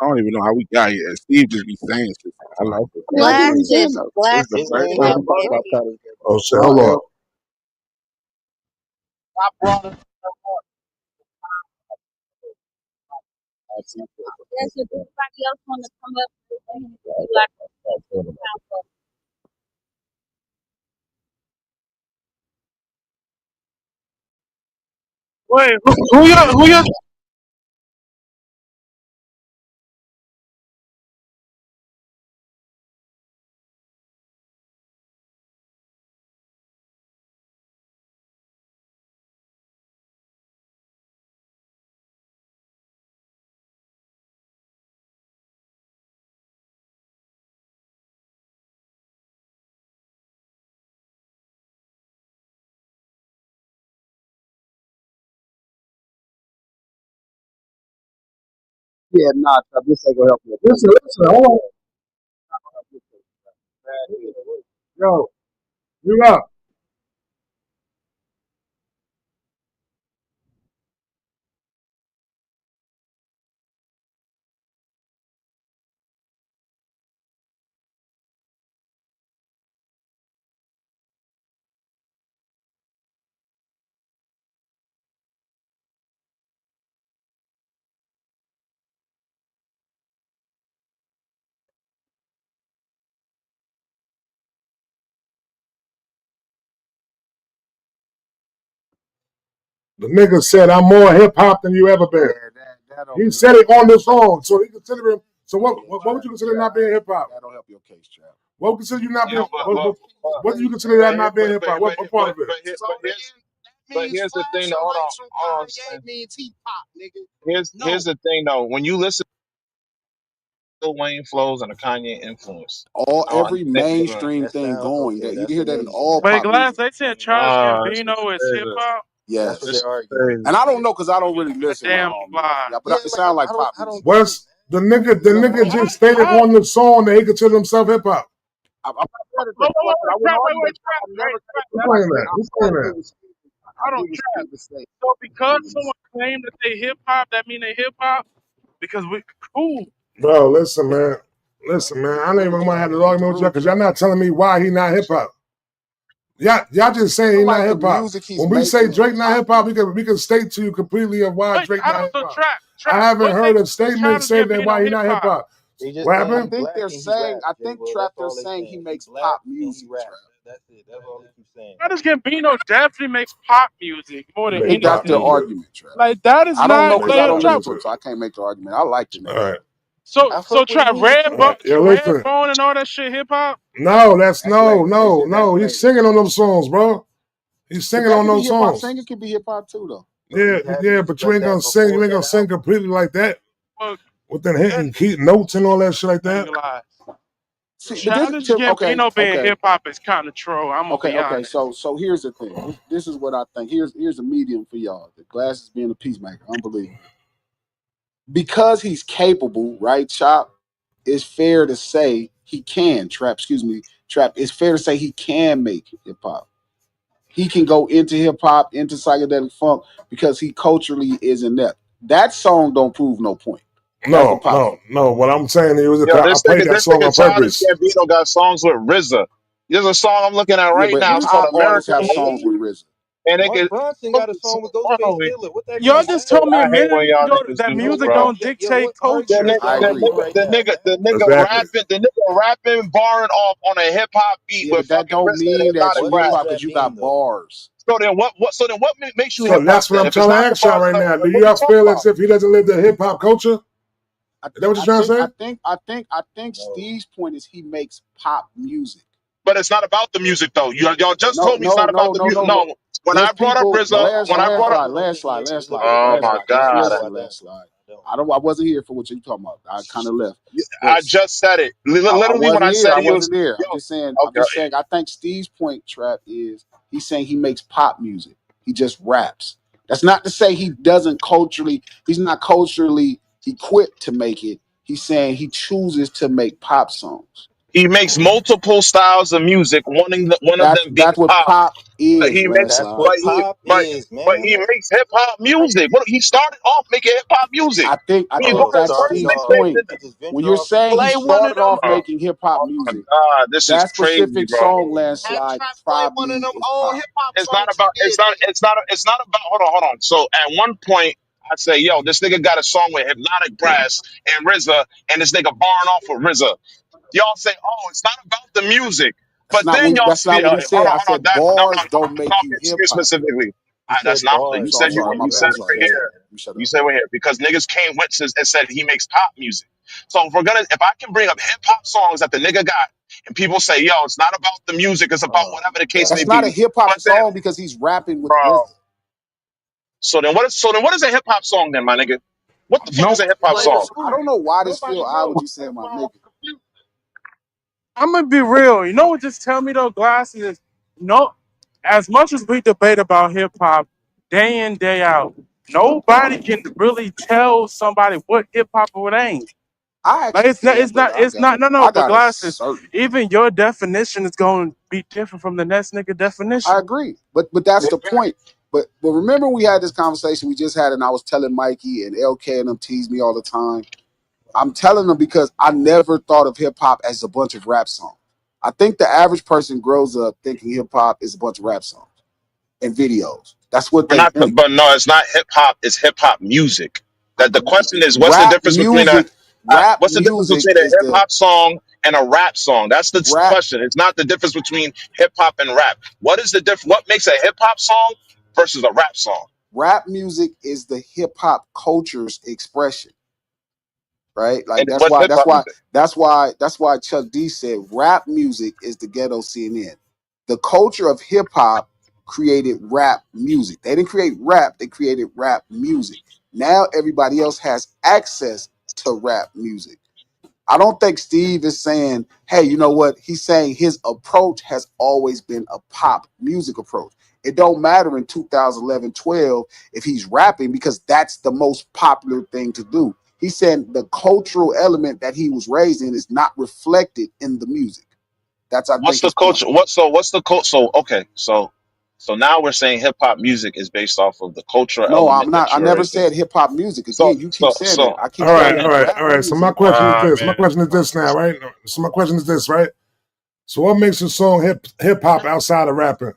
I don't even know how we got here. Steve just be saying shit. I like it. Yeah, I get what he's saying Glasses. though. This is the His Glasses. first name time not we talk Butter. about Period. Childish Oh shit, No, hold on. hell, I brought it up. Yes, if anybody else want to come up, you like Wait, who you yeah, nah, this ain't gonna help you. Listen, hold on. Yo, you up. The nigga said I'm more hip hop than you ever Yeah, been. that don't He really said help it on the song, so he consider him. So what Trap. would you consider not being hip hop? That don't help your case, Trap. What would consider you not Yeah, being? What do you consider that not being hip hop? What part of it? So then that but means here's the thing. flashing Hold on, lights from hold on. Kanye means he pop, nigga. Here's No. the thing though. When you listen to Lil Wayne flows and the Kanye influence, Every uh, mainstream That thing sound going, okay. that you That's hear what that in they. all wait, pop Glass? music. They said Charles this is Gambino is hip crazy. hop. That's what This Yes, they're is arguing. and crazy. I don't know because I don't really That listen to damn music. lie. Yeah, but Yeah, it like sounds like I don't pop music. get it, What's the man. nigga Like, just stated How? on the song that he considered himself hip hop? I'm not mad at Wait, that. wait, wait, I wait, wouldn't trap, wait, argue wait, that. trap, I wait, never. trap. Who's That's playing that? Who's playing I that? get what Steve. I I get don't what trap. Steve was saying. So because someone claimed that they hip hop, that mean they hip hop? Because we cool. Bro, listen, man. Listen, man. I ain't even gonna have this argument with you because y'all not telling me why he not hip hop. Y'all just saying he Feel not like the hip hop. music he's When we say making is Drake not pop hip hop, music. we can state to you completely of why Wait, Drake how not hip so hop. trap, I trap? haven't What heard makes a statement Childish say that why Gambino he hip not hip hop? hop. They just What saying I he happened? think black they're and he saying. rap, I J. think Will. Trap. That's They're all they saying he saying. He makes black pop and he music. rap. Trap. That's it. That's all they keep saying. Childish Gambino definitely makes pop music more than I Make think that's pop their anything. music. argument, Trap. Like that is I don't know not because Make I like don't pop trap. listen to him, music. so I can't make the argument. I like the All nigga. right. So I so fuck with trap music All too. right. Yo, listen. Redbone and all that shit hip hop. No, that's That's later. They said that's no. He's later. singing on those songs, bro. He's But singing that on could be those hip hop. songs. Singing could be hip hop too, though. But Yeah, yeah, he's but you done ain't gonna that sing. You before ain't gonna that sing album. completely like that Well, with them that hitting key notes and all that shit like I that. ain't gonna lie. See, but this Childish okay, Gambino being okay, hip hop is kind of troll. I'm gonna be okay. honest. So here's the thing. This is what I think. Here's a medium for y'all. The glasses being a peacemaker, unbelievable. Because he's capable, right, Chop? It's fair to say he can trap. Excuse me, trap. It's fair to say he can make hip hop. He can go into hip hop, into psychedelic funk because he culturally is inept. That song don't prove no point. That's what No, Pop said. no, no. What I'm saying is, Yo, I played that this song nigga on Childish purpose. Gambino got songs with RZA. There's a song I'm looking at Yeah, right now. but It's called pop Really? artists American have songs Okay. with Mode, RZA. and it Mark get Bronson got a song with Ghostface bro. Killer. What that Y'all mean, just man? told me a I hate minute when y'all ago niggas that do this, music Okay. bro. don't Yeah, dictate what artist The you culture. nigga, I listening agree. to right now, man? Exactly. the nigga rapping, barring off on a hip hop beat Yeah, with but that fucking don't RZA and mean that Hypnotic you What hip Rap. does hop because that you mean got though? bars. So then what? So then makes you So hip hop that's what then? I'm If it's trying to not the ask y'all bars, right then now. Do what are you y'all talking feel about? as if he doesn't live the hip hop culture? Is that what you're trying to say? I think No. Steve's point is he makes pop music. But it's not about the music though. Y'all just No, told me it's no, not about no, the no, music. no, no. No, when I There's brought up people. RZA, No, when I brought up, I don't think he is. Look at the oh my glasses. Just god, No, I listen, don't. landslide. I don't. I wasn't here for what you talking about. I kind of left, but I just said it. I Literally when wasn't I here. said I he was, wasn't there. yo, I'm just saying. I think Steve's point, Trap, is he's saying he makes pop music. He just raps. That's not to say he doesn't culturally. He's not culturally equipped to make it. He's saying he chooses to make pop songs. he makes multiple styles of music, one of them being That's what pop. pop But is, he makes, That's landslide. what but he, pop is, but man. he makes hip hop music. What he started off making hip hop music. I When you think go Oh, to his that's first started Steve's off. mixtape, point. He just When venture you're off into saying he some Play shit. one of started them. off oh, making hip hop oh my music, god, this is that crazy, specific bro. song, Have landslide, Trap play one of probably them is old pop. hip hop It's not songs about he did then. it's not about hold on. So at one point I say, yo, this nigga got a song with Hypnotic Brass and RZA, and this nigga barring off with RZA. Y'all say, oh, it's not about the music. But then y'all That's not speak. what he said. I Hold on. said That no, bars I'm don't make talking you to hip you hop. specifically. He That's said not what I'm you bars. sorry. I'm said. That's You what sorry. he My you bad. said I'm said. it He sorry. right I'm said. sorry. here. Let me shut You up. said right here because niggas came witnesses and said he makes pop music. So if I can bring up hip hop songs that the nigga got, and people say, yo, it's not about the music, it's about Oh whatever the my case may That's god. not a be. hip hop But then, song because he's rapping with bro. RZA. So then what is a hip hop song then, my nigga? What the fuck No. is a hip hop Play song? I two. don't know why this Nobody feel odd know. what you That's saying, my why I'm nigga. confused. I'm gonna be real. You know what? Just tell me though, glasses. Is no, as much as we debate about hip hop day in day out, nobody can really tell somebody what hip hop or what ain't. I Like actually can, but it's not. No, no. I But got a glasses. certain opinion. Even your definition is going to be different from the next nigga I definition. agree, but that's the point. But remember we had this conversation we just had, and I was telling Mikey and LK and them tease me all the time. I'm telling them because I never thought of hip hop as a bunch of rap songs. I think the average person grows up thinking hip hop is a bunch of rap songs and videos. That's what We're they not, think. but no, it's not hip hop. It's hip hop music. That the question is, what's the Rap difference between music, rap what's the difference music between a is hip the hop song and a rap song? That's the rap question. It's not the difference between hip hop and rap. What is the What makes a hip hop song versus a rap song? rap music is the hip hop culture's expression, right? Like And what's hip hop music? that's why Chuck D said rap music is the ghetto CNN. The culture of hip hop created rap music. They didn't create rap, they created rap music. Now everybody else has access to rap music. I don't think Steve is saying, hey, you know what? He's saying his approach has always been a pop music approach. It don't matter in 2011, 12 if he's rapping because that's the most popular thing to do. He's saying the cultural element that he was raised in is not reflected in the music. That's, I What's think, the his point. culture? What's the culture? So okay, so now we're saying hip hop music is based off of the cultural No, I'm element not. that I you're never raised in. said hip hop music. So Again, you keep so saying that. so I keep All saying right, it's all right, rap all right. So my music. question is this. My man, question is this now, right? So my question is this, right? So what makes a song hip hop outside of rapping?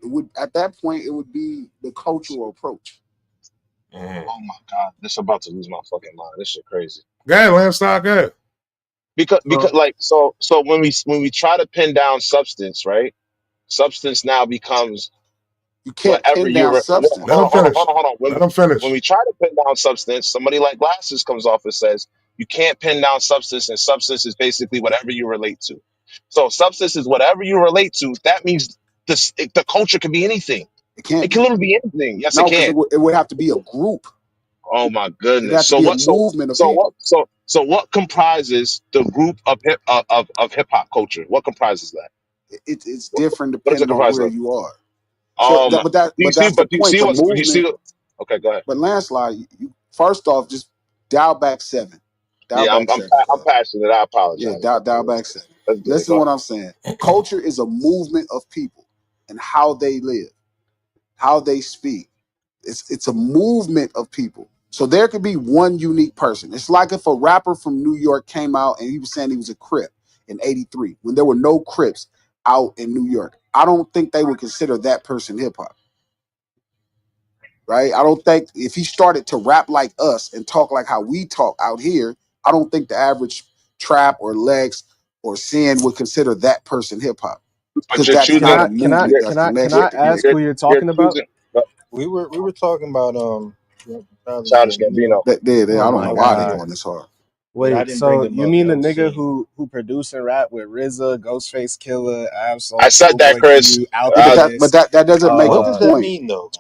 It would at that point it would be the cultural approach. Mhm. Oh my god, this about to lose my fucking mind. This shit crazy. Go ahead, Landslide. Go ahead. Because So, like so when we try to pin down substance, right? Substance now becomes You can't whatever pin down let substance. him finish. hold on. Let him When finish. we try to pin down substance, somebody like Glasses comes off and says you can't pin down substance, and substance is basically whatever you relate to. So substance is whatever you relate to. That means the culture can be anything. It can't It can be. literally be anything. Yes, it No, because can. it would have to be a group. Oh my It'd goodness. have to be a movement of people. So what comprises the group of hip hop culture? What comprises that? It's different What does it depending on comprise where of? you are. So, Um, but that's the do you point. see The what's do you see? movement. Okay, go ahead. But landslide. First off, just dial back 7. Dial Yeah, back 7, I'm cuz. passionate. I Yeah, apologize about dial that. back 7. Let's get it. Listen to Go what ahead. I'm saying. Culture is a movement of people and how they live, how they speak. It's a movement of people. So there could be one unique person. It's like if a rapper from New York came out and he was saying he was a Crip in '83 when there were no Crips out in New York. I don't think they would consider that person hip hop, right? I don't think if he started to rap like us and talk like how we talk out here, I don't think the average trap or Lex or Sin would consider that person hip hop But because you're that's Can not a choosing. I can I movement You're that can I can connects I with the ask people. who you're you're talking about? choosing. We were talking about Childish Childish Gambino. Gambino. I Oh don't my know why they god. going this hard. But I Wait, didn't bring so him you up. mean That the was nigga sin. who produced and rap with RZA, Ghostface Killer, I Absol, said that, Schoolboy Chris. Q, Yeah, Uh, but Alchemist? that doesn't make What a does Uh that point. mean though?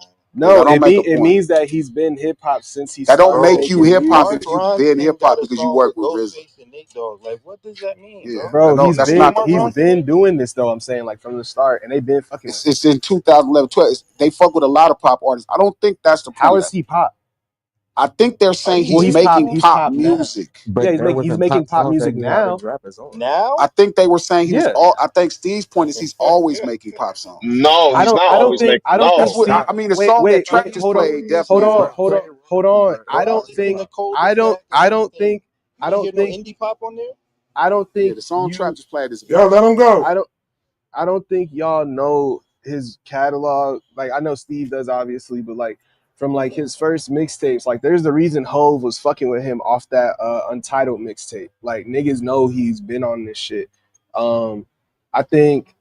Yeah, that no, don't make a it point. means that he's been hip hop since he That don't started make Bro, you making hip hop Mark if music. you've been hip Ronson hop got a because you song work with with RZA. Ghostface and Nate Dogg. Like, what does that mean, Yeah, bro? that Bro, don't. You That's know who not the Mark he's point. Ronson been is? doing this though, I'm saying, like from the start, and they've been fucking with him. It's in 2011, 12. They fuck with a lot of pop artists. I don't think that's the How point. is he pop? I think they're Are saying you Well, he's sure, making bro? he's pop pop now. music. Yeah, But there he's wasn't making pop pop songs that music he had to now. drop his own. I Now? think they were saying he was Yeah. all. I think Steve's point is he's always making pop songs. no, he's not always making. I don't That's think No, what Steve. I mean. The song that Wait, Trap just hold on, played hold definitely is on, that. hold on. Bro, I live in the I don't cul-de-sac and I don't everything. think You I ain't don't hear no think indie pop on there? I don't Yeah, think the song Trap you just played is Yo, let him go. I don't I don't think y'all know his catalog. Like I know Steve does obviously, but like from like his first mixtapes, like there's the reason Hove was fucking with him off that Untitled mixtape. Like niggas know he's been on this shit. I think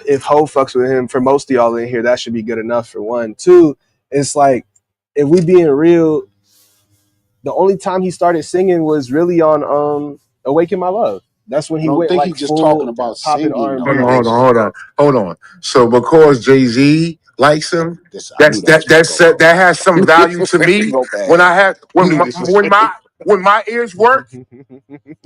if Hove fucks with him, for most of y'all in here, that should be good enough for one. Two, it's like if we being real, the only time he started singing was really on Awaken My Love. That's when I he don't went think he's like just talking full about popping singing though, R&B Hold on, on hold this on, Lex. shit. hold on, hold on. So because Jay Z likes him, This I knew that was gonna go that has some value to there. me Go when bad. I have I knew this was when my ears work.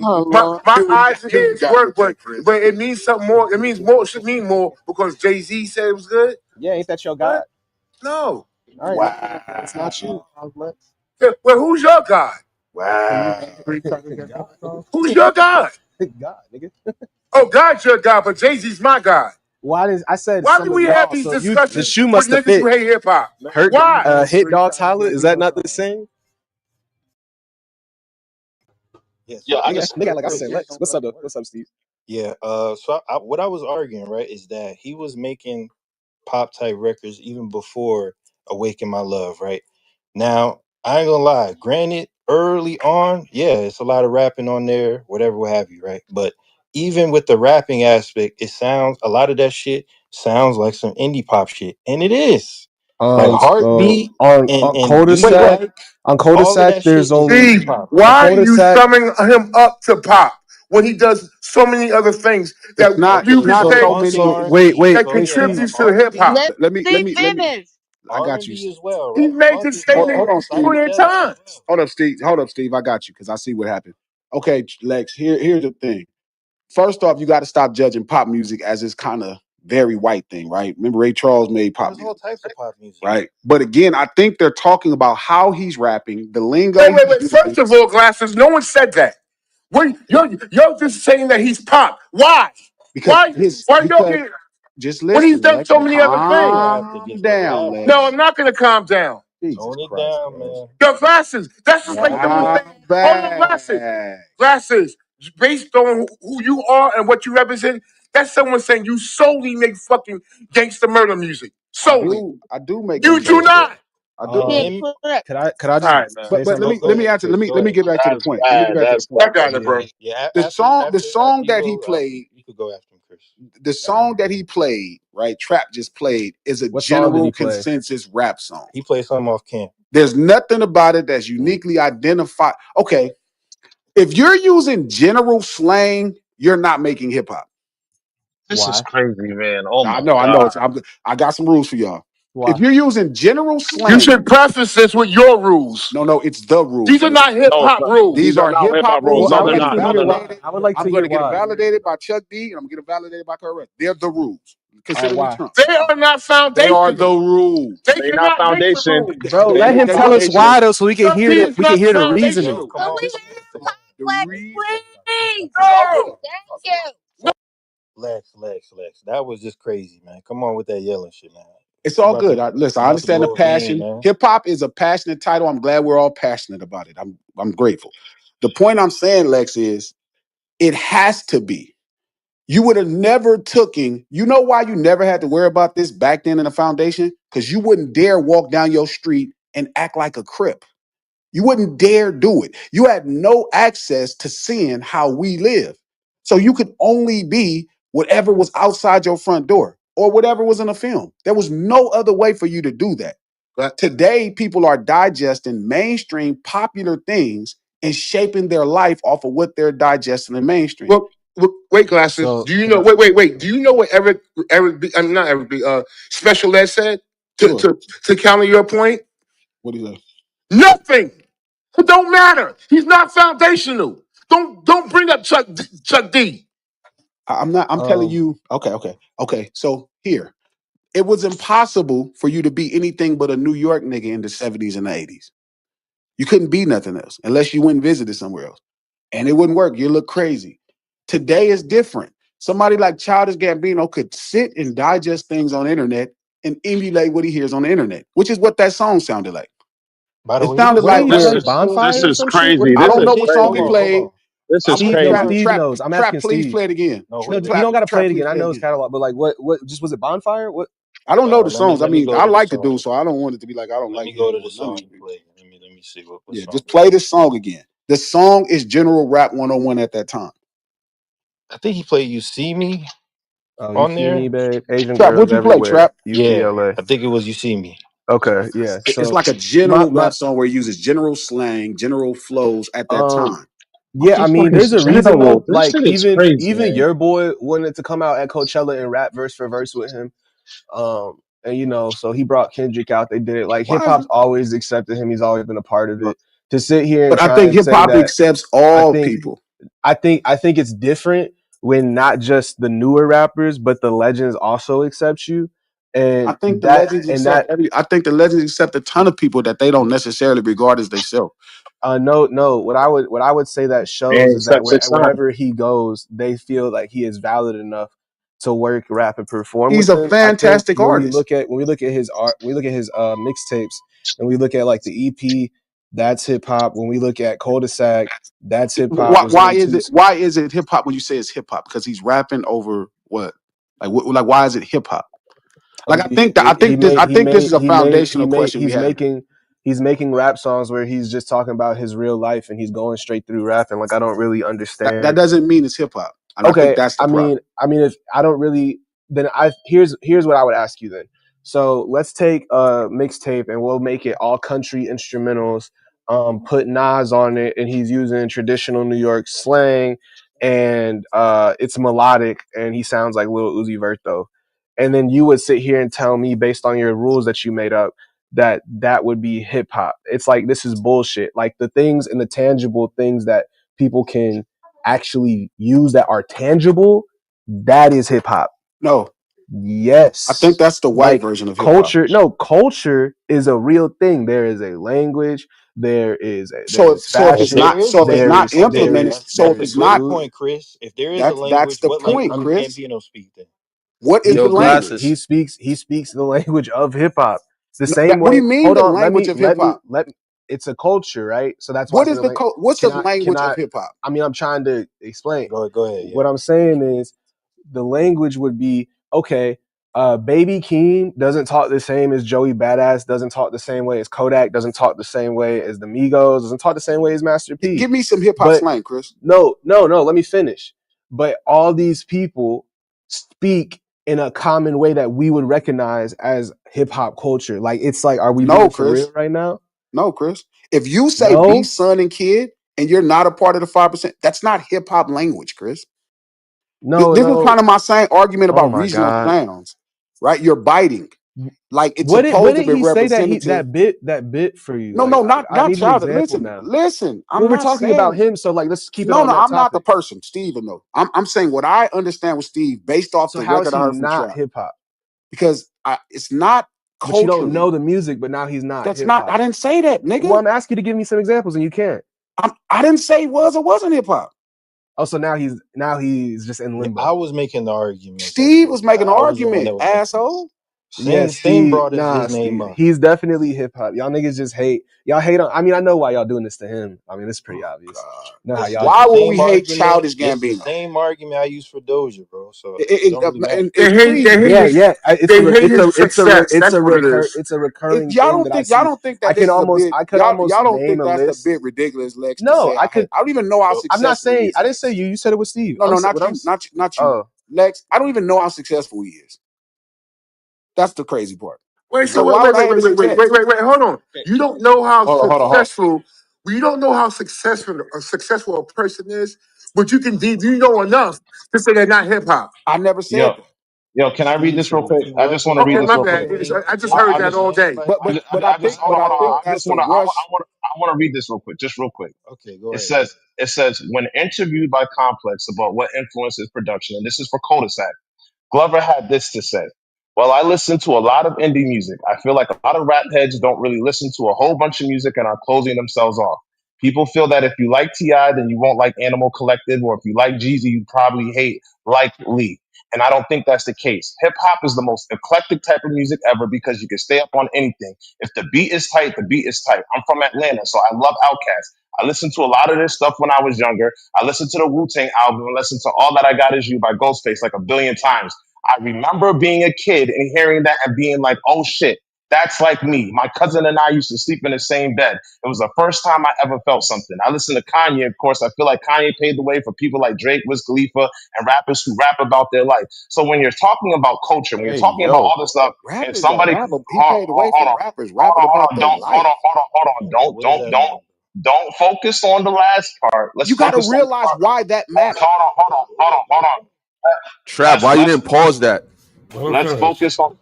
oh My Lord. my Here we eyes and here we ears got work, with that, Chris. but it means something more. It means more. It should mean more because Jay Z said it was good. Yeah, ain't that your What? God? No. All right, it's not you. Well, who's your God? Can you Wow. name 3 God, songs? Who's your God? God, nigga. Oh, God's your God, but Jay Z's my God. Why did I said Why some do of we have y'all? these So you the discussions shoe with must have niggas who fit. hate hip hop? Hurt Why? Hit Dogs Holler. Is that not the same? Yeah, yeah, so I Nigga, just nigga, like I said, Lex. What's up, though? What's up, Steve? yeah, what I was arguing, right, is that he was making pop type records even before Awaken My Love, right? Now, I ain't gonna lie, granted, early on, yeah, it's a lot of rapping on there, whatever, what have you, right? But even with the rapping aspect, it sounds a lot of that shit sounds like some indie pop shit. And it is. Like So Heartbeat on and Do You Wait, wait. cul-de-sac, Like, on all of cul-de-sac, that shit there's is only indie Steve, pop, on bro. why are you cul-de-sac. summing him up to pop when he does so many other things that It's you Okay, can not so say so funky many. Wait, R&B. wait, that So wait, yeah, Steve. contributes to hip hop. R&B, Let Let Steve me finish. I got you. R&B as well, He's right? making Funky Hold statements Pearl, on, Steve. plenty of psychedelics as times. well. Hold up, Steve. Hold up, Steve. I got you because I see what happened. Okay, Lex. Here's the thing. First off, you got to stop judging pop music as this kind of very white thing, right? Remember, Ray Charles made pop There's all music, types of pop music. right? But again, I think they're talking about how he's rapping, the lingo Wait, wait, he's wait. using, First of all, glasses. No one said that. You're just saying that he's pop. Why? because Why? his Why don't because you? just When he's listen, done Lex. so many other You're things. gonna have to Calm just down, No, relax. I'm Lex. not gonna calm down. Jesus Tone it Christ, down, cuz. man. Yo, glasses. That's just like someone Not saying, hold on, glasses. bad. Glasses. Based on who you are and what you represent, that's someone saying you solely make fucking gangster murder music. Solely. I do make You gangster do rap. not. I do. Then Him, correct. could I All just right, man. say But something let real me go let quick? me ahead, answer. Chris. Go Let me ahead. get back to the That's point. Let me get bad. back to the That's point. bad. I got it, Yeah, bro. yeah. The song, the song After you that he go, played, you could go after him, Chris. the song that he played, right? Trap just played is a What song did general he play? consensus rap song. He played something off camp. There's nothing about it that's uniquely identified. Okay, if you're using general slang, you're not making hip hop. This is Why? crazy, man. Oh I my know, I know. god. I got some rules for y'all. If Why? you're using general You slang, should preface this with your rules. no, it's the rules, These are nigga. not hip No, it's hop not. These rules. These are are not hip hip hop hop rules. rules. Well, No, I I'm would they're gonna like get to not. No, hear they're why. not. validated. I would like I'm to gonna hear get it why. validated by Chuck D, and I'm gonna get it validated by Correct. They're the rules. All right, Consider me why? Trump. They are not They are the foundational. rules. They They not cannot make the foundation. rules. Bro, They let not him They tell us foundation. why though, so we can Chuck D hear is we can not hear the reasoning. Yo, foundational. come Can on, we come on, let come him on. the talk, reason. please? No. Thank you. Lex. That was just crazy, man. Come on with that yelling shit, man. It's We all about good. to Listen, we I about to understand the blow a game, passion. man. Hip hop is a passionate title. I'm glad we're all passionate about it. I'm grateful. The point I'm saying, Lex, is it has to be. You would have never taken. You know why you never had to worry about this back then in the foundation? Because you wouldn't dare walk down your street and act like a crip. You wouldn't dare do it. You had no access to seeing how we live. So you could only be whatever was outside your front door or whatever was in a film. There was no other way for you to do that. But Today, people are digesting mainstream popular things and shaping their life off of what they're digesting in mainstream. wait, glasses. So Do you can know? I Wait. Do you know what not Eric B. Special Ed said to Sure. to to counter your point? What do you say? Nothing. It don't matter. He's not foundational. Don't bring up Chuck D. I'm not, I'm telling you, okay. So here, it was impossible for you to be anything but a New York nigga in the 70s and the 80s. You couldn't be nothing else unless you went and visited somewhere else. And it wouldn't work. You look crazy. Today is different. Somebody like Childish Gambino could sit and digest things on the internet and emulate what he hears on the internet, which is what that song sounded like. By the It way, sounded what did like he This play? where is Bonfire or some shit? What crazy. did I he This don't play? is know what song he hold crazy. on, hold played. on. This I is want Steve Trap, knows. crazy. Steve Trap, knows. I'm Trap, asking please Steve. play it again. No, No, you let, don't got to play Trap, it please again. I play it know his again. catalog, but like, what? Just was it Bonfire? What? I don't know the let me songs. I let me mean, go I to the like to song. do so. I don't want it to be like I don't Let like me go to hearing the what none of song you he people. played. Let me see what Yeah, song just it was. play this song again. The song is General Rap 101 at that time. I think he played "You See Me" Oh, you on see me, there. babe. Asian Trap, girls what'd you play, everywhere. Trap? Yeah, UCLA. I think it was "You See Me." Okay, yeah. It's So like a my general my rap song where he uses general slang, general flows at that um time. yeah, I This mean, fucking there's a reason general. though. This Like shit is even crazy, even man. your boy wanted to come out at Coachella and rap verse for verse with him. And so he brought Kendrick out. They did it. Like hip Why is hop's it? always accepted him. He's always been a part of it. To sit here and But I try think and hip say hop that, accepts I all think people. I think it's different when not just the newer rappers, but the legends also accept you. I And think the that legends and accept that every. I think the legends accept a ton of people that they don't necessarily regard as they self. no. What I would say that shows And is that such 6ix9ine. wherever he goes, they feel like he is valid enough to work, rap, and perform He's with a them. I think fantastic artist. when we look at his art, when we look at his mixtapes, and we look at like the EP, that's hip hop. When we look at Cul-de-sac, that's hip hop. Was Why one is two. it? Why is it hip hop when you say it's hip hop? Because he's rapping over what? Like why is it hip hop? I Like mean, I think this is a foundational question we have. he's making rap songs where he's just talking about his real life and he's going straight through rapping. Like I don't really That understand. doesn't mean it's hip hop, and I think Okay, that's the I problem. mean, if I don't really, then I here's what I would ask you then. So let's take a mixtape and we'll make it all country instrumentals. Put Nas on it, and he's using traditional New York slang, and it's melodic, and he sounds like Lil Uzi Vert though. And then you would sit here and tell me, based on your rules that you made up, that that would be hip hop. It's like this is bullshit. Like the things and the tangible things that people can actually use that are tangible, that is hip hop. No, I think Yes. that's the white Like version of hip hop. culture, no, culture is a real thing. There is a language, there is If fashion, there is So if it's a not implemented, there so if that's a is it's great not, food. point, Chris. If there is a that's language, the what point, language I'm does Chris. Gambino speak then? What is he the Yo, speaks language? he glasses. speaks he speaks the language of hip hop. The same What do you way, mean hold the on, language of hip hop? let me it's a culture, right? So that's why I What said is the the what's the can language of I hip hop? I mean I'm trying to explain. Go ahead. Yeah. What I'm saying is the language would be okay. Baby Keem doesn't talk the same as Joey Badass, doesn't talk the same way as Kodak, doesn't talk the same way as the Migos, doesn't talk the same way as Master P. Give me some hip hop But slang, Chris. no, let me finish. But all these people speak in a common way that we would recognize as hip hop culture. Like, it's like, are we No, being for Chris. real right now? No, Chris. If you say B, No, son, and kid, and you're not a part of the 5%, that's not hip hop language, Chris. no, This is kind no. of my same argument Oh about my regional God. sounds, right? You're biting. Like it's What supposed to did be he say representative. that bit for you? No, Like, no, I not need an childish. example Listen, now. listen. I'm Well, we're not talking about saying him, so like, let's keep it no, on no. that I'm not the topic. person, Steven. No, I'm saying what I understand with Steve based off So the how is record I he heard from not Trap, hip hop? because it's not But you don't know culturally. the music, but now he's not That's hip not. I hop. didn't say that, Well, nigga. I'm asking you to give me some examples, and you can't. I didn't say it was or wasn't hip hop. Oh, so now he's just in Yeah, I limbo. was making the argument that Steve was making an I was the one argument, that was making it. asshole. Yeah, Sting Steve. brought Nah, his name Steve. up. He's definitely hip hop. Y'all niggas just hate. Y'all hate on. I mean, I know why y'all doing this to him. I mean, it's pretty Oh obvious. God. You know how It's, y'all it's Why the do. would we same hate argument. Childish It's the Gambino? same argument I use for Doja, bro. So it don't really matter. And They please, hate Yeah, his yeah. they hate his success. That's what it is. It's a recurring thing that I y'all see. don't think that this is a bit I could almost y'all don't name think a that's a list. bit ridiculous, Lex, to No, say I I could. don't even know how So I'm not successful he saying. is, I didn't say Lex. you. You said it was Steve. No, no, What not I'm. you, not you, Oh, Lex. I don't even know how successful he is. That's the crazy part. Wait, So so why would I have this test? wait. Hold on. You don't know how Hold on. successful. You don't know how successful a person is, but you know enough to say they're not hip hop. I never said Yo, that. yo, can I read Steve, this real quick? he I just want to wasn't read Okay, this my real bad. quick. I just making heard I that just, all names day. like that. I just, hold But on, I hold on. think that's a rush. I want to read this real quick, just real quick. Okay, go It ahead. says, when interviewed by Complex about what influences production, and this is for Kodak. Glover had this to say. Well, I listen to a lot of indie music. I feel like a lot of rap heads don't really listen to a whole bunch of music and are closing themselves off. People feel that if you like T.I., then you won't like Animal Collective, or if you like Jeezy, you probably hate like Lee. And I don't think that's the case. Hip hop is the most eclectic type of music ever because you can stay up on anything. If the beat is tight, the beat is tight. I'm from Atlanta, so I love Outkast. I listened to a lot of this stuff when I was younger. I listened to the Wu-Tang album and listened to All That I Got Is You by Ghostface like a billion times. I remember being a kid and hearing that and being like, oh shit, that's like me. My cousin and I used to sleep in the same bed. It was the first time I ever felt something. I listened to Kanye, of course. I feel like Kanye paved the way for people like Drake, Wiz Khalifa, and rappers who rap about their life. So when you're talking about culture, when you're Hey, talking about all yo, this stuff, and rappers that somebody, rap, he paved the way for rappers rapping about their life. What does that mean? don't focus on the last part. Let's You got to focus on the realize part. why that matters. Hold on. Trap, Let's why you let's didn't pause that? Let him let's finish. focus on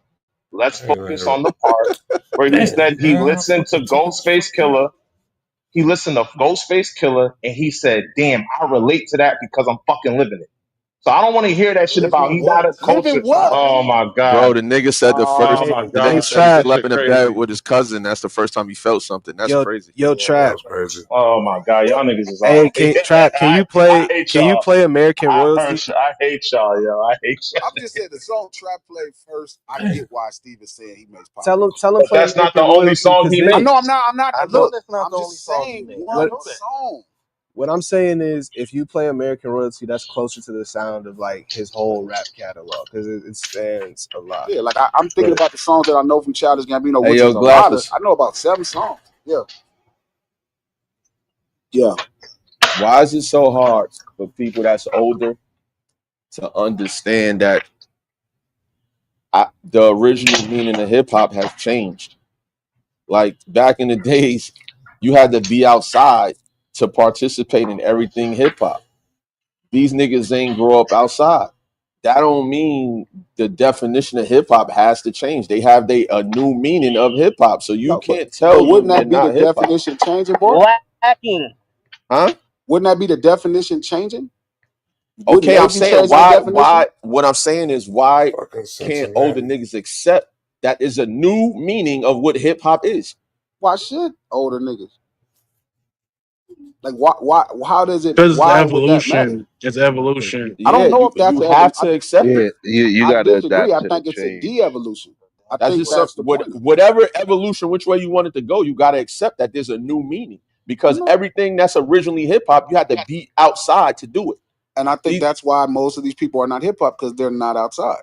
let's focus Anyway, on the part where he damn, said he man, listened to fucking took his Ghostface fucking. Killer. He listened to Ghostface Killer and he said, "Damn, I relate to that because I'm fucking living it." So I don't want to hear that shit about Living he's not what? a Living culture. what? Oh my Bro, god. the nigga said Oh Hey, my the nigga hey, god. said he Trap. slept in the bed with his cousin. That's the first time he felt something. That's crazy. Yo, That Trap. was crazy. Oh my god. Y'all niggas is Hey, all. Trap. I hate Can you y'all. play American Royalty? I hate y'all, yo. I hate y'all. I'm just saying the song Trap played first. I get why Steve is saying he makes pop music. Tell him But play that's not the American only Royalty song because he then I made. know I'm not. I know Look, that's not I'm the only just song he saying made. I one know that. song. what I'm saying is if you play American Royalty, that's closer to the sound of like his whole rap catalog because it spans a lot. Yeah, like I'm thinking But about the songs that I know from Childish Gambino, Hey which yo, is a lot of. Glaffus, I know about 7 songs. Yeah, yeah. why is it so hard for people that's older to understand that the original meaning of hip hop has changed? Like back in the days, you had to be outside to participate in everything hip hop. These niggas ain't grow up outside. That don't mean the definition of hip hop has to change. They have a new meaning of hip hop. So you No, can't but tell wouldn't them they're that be the not hip hop. definition changing, boy? Lacking. Huh? Wouldn't that be the definition changing? Wouldn't Okay, they I'm be saying changing the definition? why what I'm saying is why Fucking can't older Cincinnati. niggas accept that is a new meaning of what hip hop is? Why should older niggas? Like, why? How does it? Because it's Why would that matter? evolution. It's evolution. I Yeah, don't know if that's you have to accept it. Yeah, you I got to disagree. adapt I to the think it's a change. de-evolution. I That's think just some, that's the point of it. whatever evolution, which way you want it to go, you got to accept that there's a new meaning because No. everything that's originally hip hop, you had to be outside to do it. And I think These, that's why most of these people are not hip hop because they're not outside.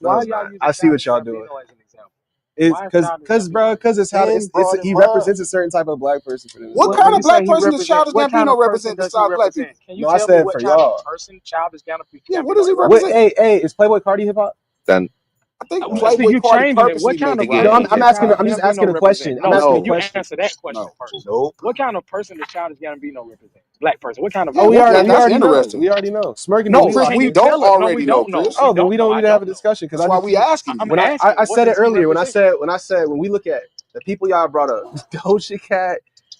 No, Why it's y'all not. using I see what Childish y'all doing. Gambino as an example? It's Why is Childish bro, Gambino? because it's how Ben it's brought it he up. represents a certain type of black person for them. It's What What cool. when kind of you say black he person does represent, Childish what kind Gambino of person represent does he besides black represent? people? Can you No, I tell me said what for type of y'all. person Childish Yeah, what does Gambino he What? represent? represent? Hey, is Playboy Cardi hip hop? Then I think See, Playboy you Cardi changing it. purposely What kind made of it No, rap. person again, I'm does asking. Childish I'm just asking Gambino a represent? question. I'm No, asking a can no, you question. answer that question no, first? nope. What kind of person does Childish Gambino represent? Black person. What kind of Oh, Yeah, black what, person? we that's already know. interesting. We already know. Smurkin, but No, we Chris, can lost we you it. don't tell us? No, we already know, don't know. Chris. We Oh, then don't we know. don't I need to have don't a know. discussion because That's I why just we asking you. I'm when asking, I what said it does he earlier when represent? I said when we look at the people y'all brought up, Doja Cat,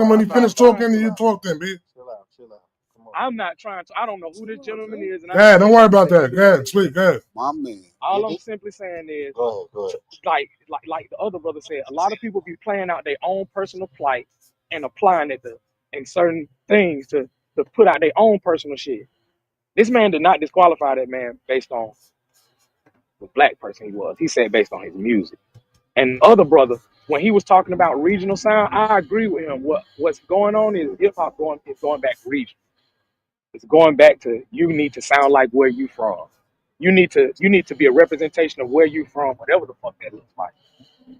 talking. When he I'm not finished trying talking, to. you talk then, B. Chill out, chill out. Come on. I'm not trying to. I don't know who this gentleman is, and Go I ain't ahead. Don't even worry finna about say that. nothing Go ahead. crazy. Sleep. Go ahead. My man. All I'm Did simply saying is, Go ahead, go ahead. like the other brother said, a lot of people be playing out their own personal plight and applying it to in certain things to put out their own personal shit. This man did not disqualify that man based on the black person he was. He said based on his music. And the other brother, when he was talking about regional sound, I agree with him. What's going on is hip hop is going back region. It's going back to you need to sound like where you from. You need to be a representation of where you from, whatever the fuck that looks like,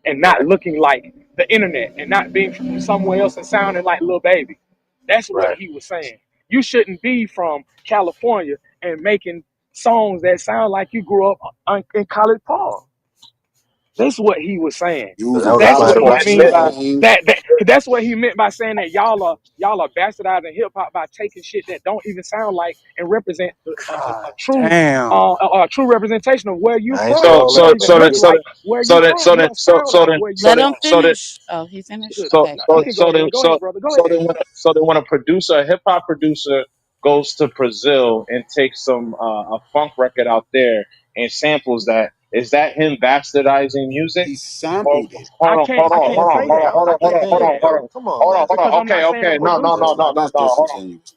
and not Right, looking like the internet and not being from somewhere else and sounding like Lil Baby. That's what right. he was saying. You shouldn't be from California and making songs that sound like you grew up in College Park. That's what he was saying. So that Using was That's vowel what somebody he black points mean and saying by that? names. that. That's what he meant by saying that y'all are bastardizing hip hop by taking shit that don't even sound like and represent a God true damn. a true representation of where you I ain't say from. all You don't that. even look like where you from. You don't sound like where you Let him from. finish. Oh, he finished. Good. Okay, Now, go you ahead. can go ahead. Go ahead, brother. Go ahead. So then when a producer, a hip hop producer, goes to Brazil and takes some a funk record out there and samples that, is that him bastardizing music? He Or sampled it. I can't I can't say that. I can't say that Come on, man. hold because on. I'm not Okay, saying a okay. No, no, producer. no, Bro, no, now no, that's no. Hold on. disingenuous.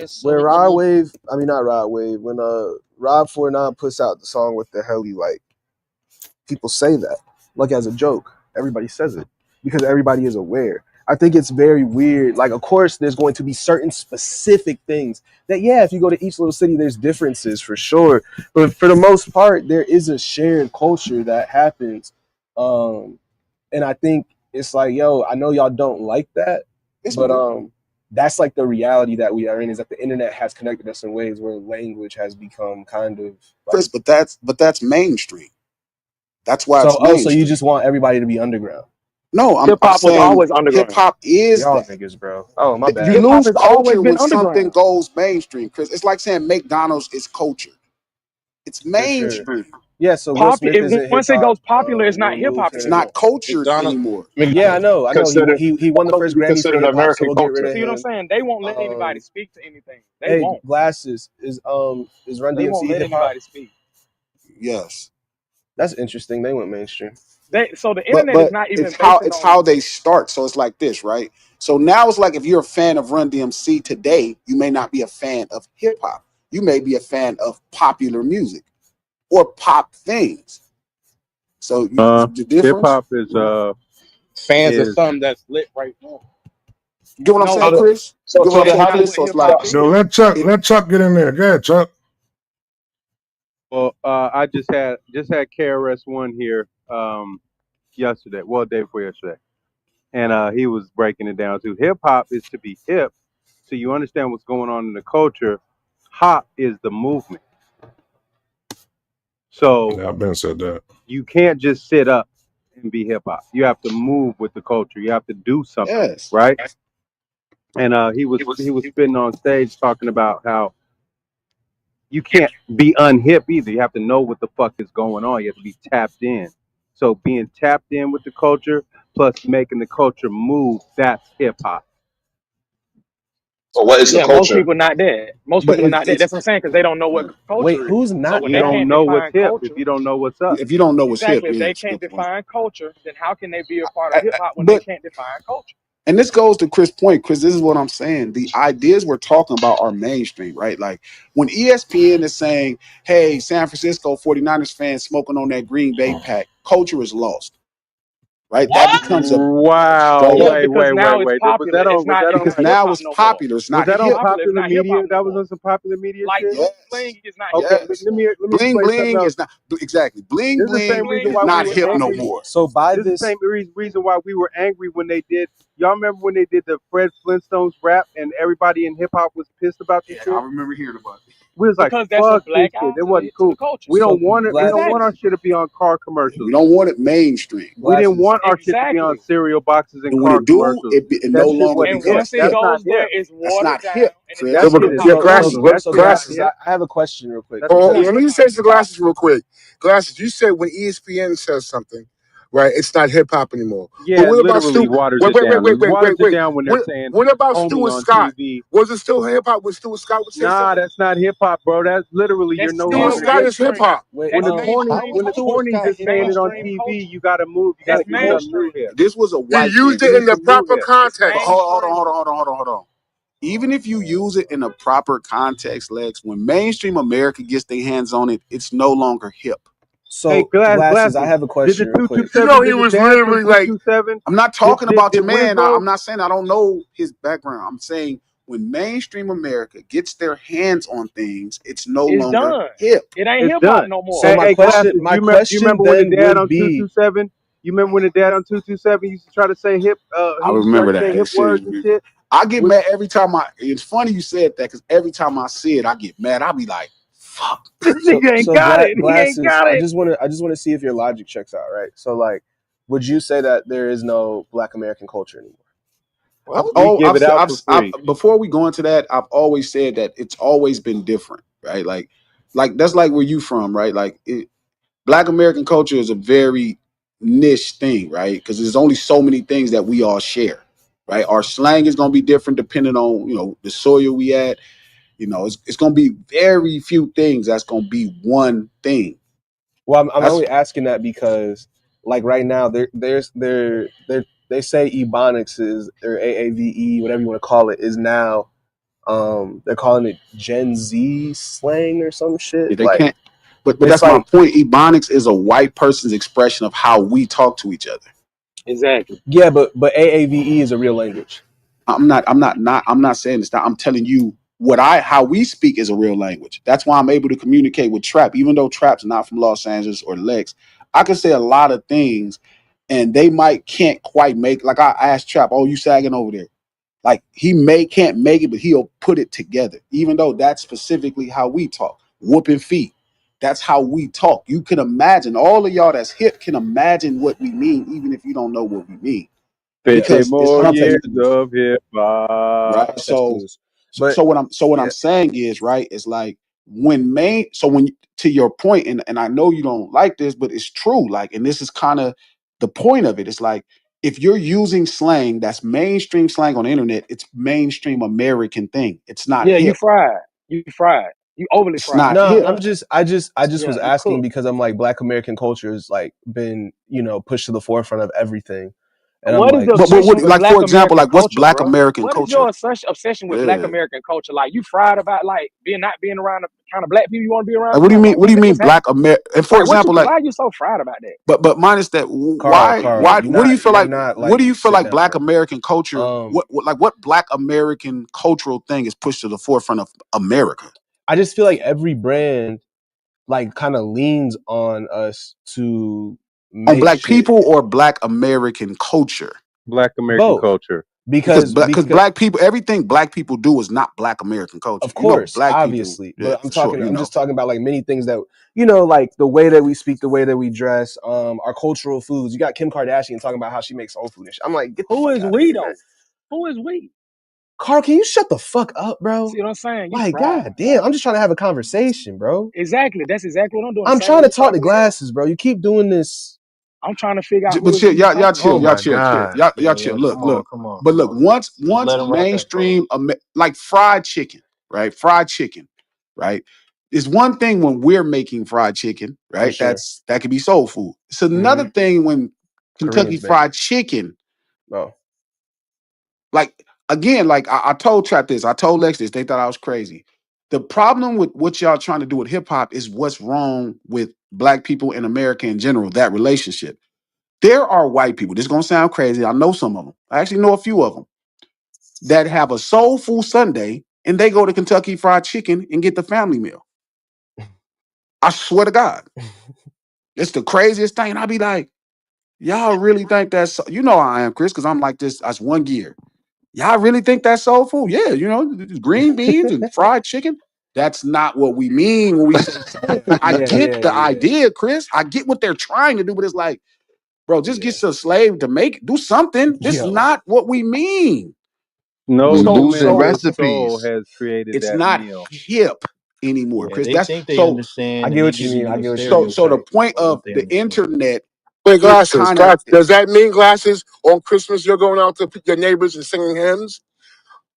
man. When Salute, Rod salute. Wave, I mean not Rod Wave, when Rob 49 puts out the song "What the Hell You Like," people say that like as a joke. Everybody says it, because everybody is aware. I think it's very weird. Like, of course, there's going to be certain specific things that, yeah, if you go to each little city, there's differences for sure. But for the most part, there is a shared culture that happens. Um, and I think it's like, yo, I know y'all don't like that, but that's like the reality that we are in, is that the internet has connected us in ways where language has become kind of like. Chris, but that's mainstream. That's why So, it's oh, so you mainstream. just want everybody to be underground? No, Hip I'm hop was saying always hip underground. hop is Y'all that. niggas, bro. Oh, my You bad. Hip hop lose has always culture been when something underground. goes mainstream, Chris. It's like saying McDonald's is culture. It's For sure. mainstream. Yeah, so Will Smith isn't hip Once it hop. goes popular, it's not hip Removed hop It's him. not anymore. culture McDonald's, anymore. Yeah, I know. considered He won the first be Grammy for considered hip hop, so American we'll get rid culture. of See what I'm him. saying? They won't let anybody speak to anything. They Hey, won't. Glasses is Run They won't DMC let hip hop? anybody speak. Yes. That's interesting. They went mainstream. So the But internet is not even basing it's on. how they start. So it's like this, right? So now it's like if you're a fan of Run DMC today, you may not be a fan of hip hop. You may be a fan of popular music or pop things. So the Hip difference. hop fans of is something that's lit right now. You get what I'm No, saying, So, Chris? You get what so I'm that's saying, how not does Chris? what So it's hip like hop so, So is. let Chuck get in there. Go ahead, Chuck. well. I just had KRS One here yesterday. Well, day before yesterday, and he was breaking it down too. Hip hop is to be hip, so you understand what's going on in the culture. Hop is the movement. So Yeah, I've been said that. you can't just sit up and be hip hop. You have to move with the culture. You have to do something, yes. right? And he was spitting on stage talking about how you can't be unhip either. You have to know what the fuck is going on. You have to be tapped in. So being tapped in with the culture plus making the culture move, that's hip hop. what is the Yeah, most culture? people not that. Most But people are not that. it's That's what I'm saying because they don't know what Wait, culture is. who's So not when You they that? don't can't know what's define hip if culture, you don't know what's up. if you don't know what's hip, exactly. If yeah, they it's a can't good point. define culture, then how can they be a part of hip hop when they But can't define culture? and this goes to Chris' point, Chris. This is what I'm saying. The ideas we're talking about are mainstream, right? Like when ESPN is saying, hey, San Francisco 49ers fans smoking on that Green Bay pack, culture is lost, right? That becomes a Wow. straight Yeah, up Wait, because wait, now wait, it's wait. Was popular. that on was that It's on because not hip now hop it's no more. popular. It's was not that on hip. Popular is popular not hip media? hop no That was more. on some popular media Like shit? bling Yes. bling is not hip Okay, hop no Yes. more. let me Bling explain something bling else. is not exactly. Bling This is the Bling same bling bling reason is is why we not not were hip hip hop no no angry. more. more. So by This is the this, same reason why we were angry when they did. Y'all remember when they did the Fred Flintstones rap and everybody in hip hop was pissed about the Yeah, I shit? remember hearing about it. We was like, Because that's a fuck this black shit. It eye wasn't to the cool. culture. We so don't want it. We don't want Exactly. our shit to be on car We commercials. don't want it mainstream. We didn't Glasses. want our shit to be on Exactly. cereal boxes and And when car it do, commercials. it no That shit longer And wasn't becomes hip. once it That's hip. not goes there, hip. it's That's watered not down hip, and it's That Chris. not shit hip is hop Yeah, no so more. glasses, corny. That So shit not glasses, hip. I have a question real quick. That's It's Hold not on, let corny. hip me hop say no some more. glasses real quick. Glasses, you said when ESPN says something, right, it's not hip hop anymore. But Yeah, it what about literally Stu? waters Wait, it wait, wait, down. wait, It wait, waters wait, it wait. down when they're saying What about Stu homie and on Scott? TV. Was it still hip hop when Stu and Scott would say Nah, something? that's not hip hop, bro. That's literally you're That's no Stu and still longer Scott hip. is hip mainstream. hop. Wait, When That's the corny mainstream when the culture. cornies That's is saying it on mainstream TV, culture. you gotta move. You That's gotta do something mainstream. new here. This was a He white used man. it Do in the some new proper here. It's But context. mainstream. hold on. Even if you use it in a proper context, Lex, when mainstream America gets their hands on it, it's no longer hip. Hey, so glasses, I glasses. have a Did the question real two two quick. You seven? know, he Did the was dad from literally two like, two seven? I'm not Did talking did about did your man. Winslow? I'm not saying I don't know his background. I'm saying when mainstream America gets their hands on things, it's no It's longer done. hip. It ain't It's hip hop done. no more. So Hey, glasses. my You question remember when the then dad would on two be, two seven? You remember when the dad on 227 used to try to say hip? I He used to try remember to say that. hip That shit. words and shit. I get Was mad every time I. It's funny you said that because every time I see it, I get mad. I be like, "Fuck." this so nigga ain't got it. He ain't glasses. got it. I just want to see if your logic checks out, right? So like, would you say that there is no Black American culture anymore? I've We give it out for I've free. before we go into that, I've always said that it's always been different, right? Like that's like where you from, right? Black American culture is a very niche thing, right? Because there's only so many things that we all share, right? Our slang is gonna be different depending on the soil we at. It's gonna be very few things that's gonna be one thing. Well, I'm That's only asking that because, like right now, they say Ebonics is or AAVE, whatever you want to call it, is now they're calling it Gen Z slang or some shit. they Like can't. But it's that's my like point. Ebonics is a white person's expression of how we talk to each other. Exactly. Yeah, but AAVE is a real language. I'm not saying this. I'm telling you how we speak is a real language. That's why I'm able to communicate with Trap, even though Trap's not from Los Angeles or Lex. I can say a lot of things, and they might can't quite make. Like I asked Trap, "Oh, you sagging over there?" Like he can't make it, but he'll put it together. Even though that's specifically how we talk, whooping feet. That's how we talk. You can imagine all of y'all that's hip can imagine what we mean, even if you don't know what we mean, 50 because it's more years context of hip hop. right? Context So, clues. so, But so what I'm yeah, saying is right. It's like to your point, and I know you don't like this, but it's true. Like, and this is kind of the point of it. It's like if you're using slang that's mainstream slang on the internet, it's mainstream American thing. It's not Yeah, you hip. fried. You fried. You overly It's fried. not no, hip. I just was Yeah, you asking cooked. because I'm like Black American culture has like been, pushed to the forefront of everything. And I'm What is like, the But obsession what, with like Black for example, American like what's culture, Black bro? American What is culture? your obsession with Black Yeah. American culture? Like you fried about like not being around the kind of black people you want to be around? Like what Come do you on, mean? man. What do you mean What's happening? Black America? And for Like example, like why are you so fried about that? but minus that, Carl, why you're what do you feel you're like? not What like do you feel sit like down, Black bro. American culture? Um, What Black American cultural thing is pushed to the forefront of America I just feel like every brand like kind of leans on us to on make Black shit people or Black American culture? Black American both culture. Because because Black people, everything Black people do is not Black American culture. of You know, course, Black people, obviously, yeah, but for sure. You I'm know, just talking about like many things that like the way that we speak, the way that we dress, our cultural foods. You got Kim Kardashian talking about how she makes soul food and shit. I'm like, get the Who fuck is out of we here, man. though? Who is we? Carl, can you shut the fuck up, bro? See what I'm saying? You Like, fried. god damn, I'm just trying to have a conversation, bro. Exactly. That's exactly what I'm doing. The I'm same trying way to you talk talk to to yourself. glasses, bro. You keep doing this. I'm trying to figure out who but is we you talking chill, Oh to. y'all my chill, god. y'all Yeah, chill. yeah. Look, Come on, look. come on, But come look, on. Just once let him rock that, bro. mainstream, like fried chicken, right? Fried chicken, right? It's one thing when we're making fried chicken, For right? sure. That could be soul food. It's Hmm. another thing when Kentucky Koreans make it. Fried Chicken, Oh, like again, like I told Trap this, I told Lex this, they thought I was crazy. The problem with what y'all trying to do with hip hop is what's wrong with Black people in America in general, that relationship. There are white people, this is gonna sound crazy. I know some of them. I actually know a few of them that have a soul food Sunday and they go to Kentucky Fried Chicken and get the family meal. I swear to God. It's the craziest thing. And I be like, y'all really think that's you know how I am, Chris, because I'm like this as one gear. Y'all really think that's soul food? Yeah, green beans and fried chicken. That's not what we mean when we say soul food. I yeah, get yeah, the yeah, idea, Chris. I get what they're trying to do, but it's like, bro, just yeah. get a slave to make do something. This is Yo, not what we mean. We No So losing human so with soul recipes. has created it's that not meal. hip anymore, Yeah, Chris. they That's think they I understand, and get they what you giving mean. I you a get what you mean. so the stereotype point of of what they the understand. internet, Wait, it glasses. kind of Glass. Does that mean glasses on Christmas? You're going out to your neighbors and singing hymns.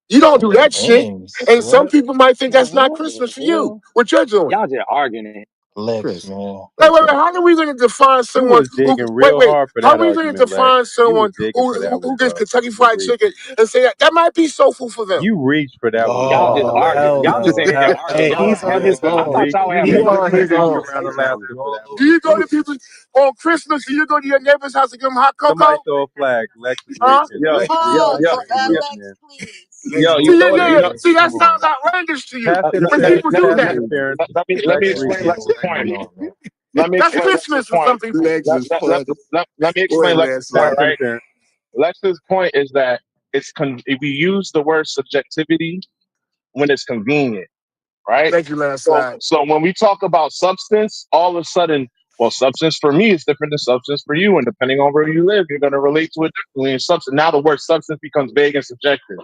You don't do that shit. Names, And some what? people might think Man, that's not what in Christmas for the you. hell? What you're doing. Y'all just arguing. Lex, Chris. man. Wait. How are we going to define You someone was who? digging Wait, real wait. hard for How are that we going to argument, Lex. define You was someone digging who for that who one, gets bro. Kentucky You Fried reached. Chicken and say that might be soul food for them? You reached for that one, Y'all bro. just Oh arguing. hell Y'all just no. in here Hell, arguing. hey, Y'all he's don't on have. his I own. thought Reach, y'all would have you a He was on his conversation reaching on own. the around the basis of lashes for love. that one, Do you go bro. to people on Christmas? Do you go to your neighbor's house to give them hot Somebody cocoa? throw a flag. Lex is Huh? reaching. Yo, Lex is yo, Pause, reaching yo, for you, yo, Lex, man. please. yo, See, you yeah, know what? yeah, You yeah. know. See, that Come sounds on. outrageous to you. Pass When Let me people interference. let, do Pass let, that. interference. let Lex me Lex, explain reaching. man, Lex's what's point. going on, man? Let me That's explain Lex's Christmas for point. some people. Lex is funny. Let me Go explain ahead, Lex's Lance. point. Pass Right. interference. Lex's point is that if we use the word subjectivity when it's convenient, right? Thank you, So, landslide. so when we talk about substance, all of a sudden, well, substance for me is different than substance for you, and depending on where you live, you're going to relate to it differently. And substance now the word substance becomes vague and subjective,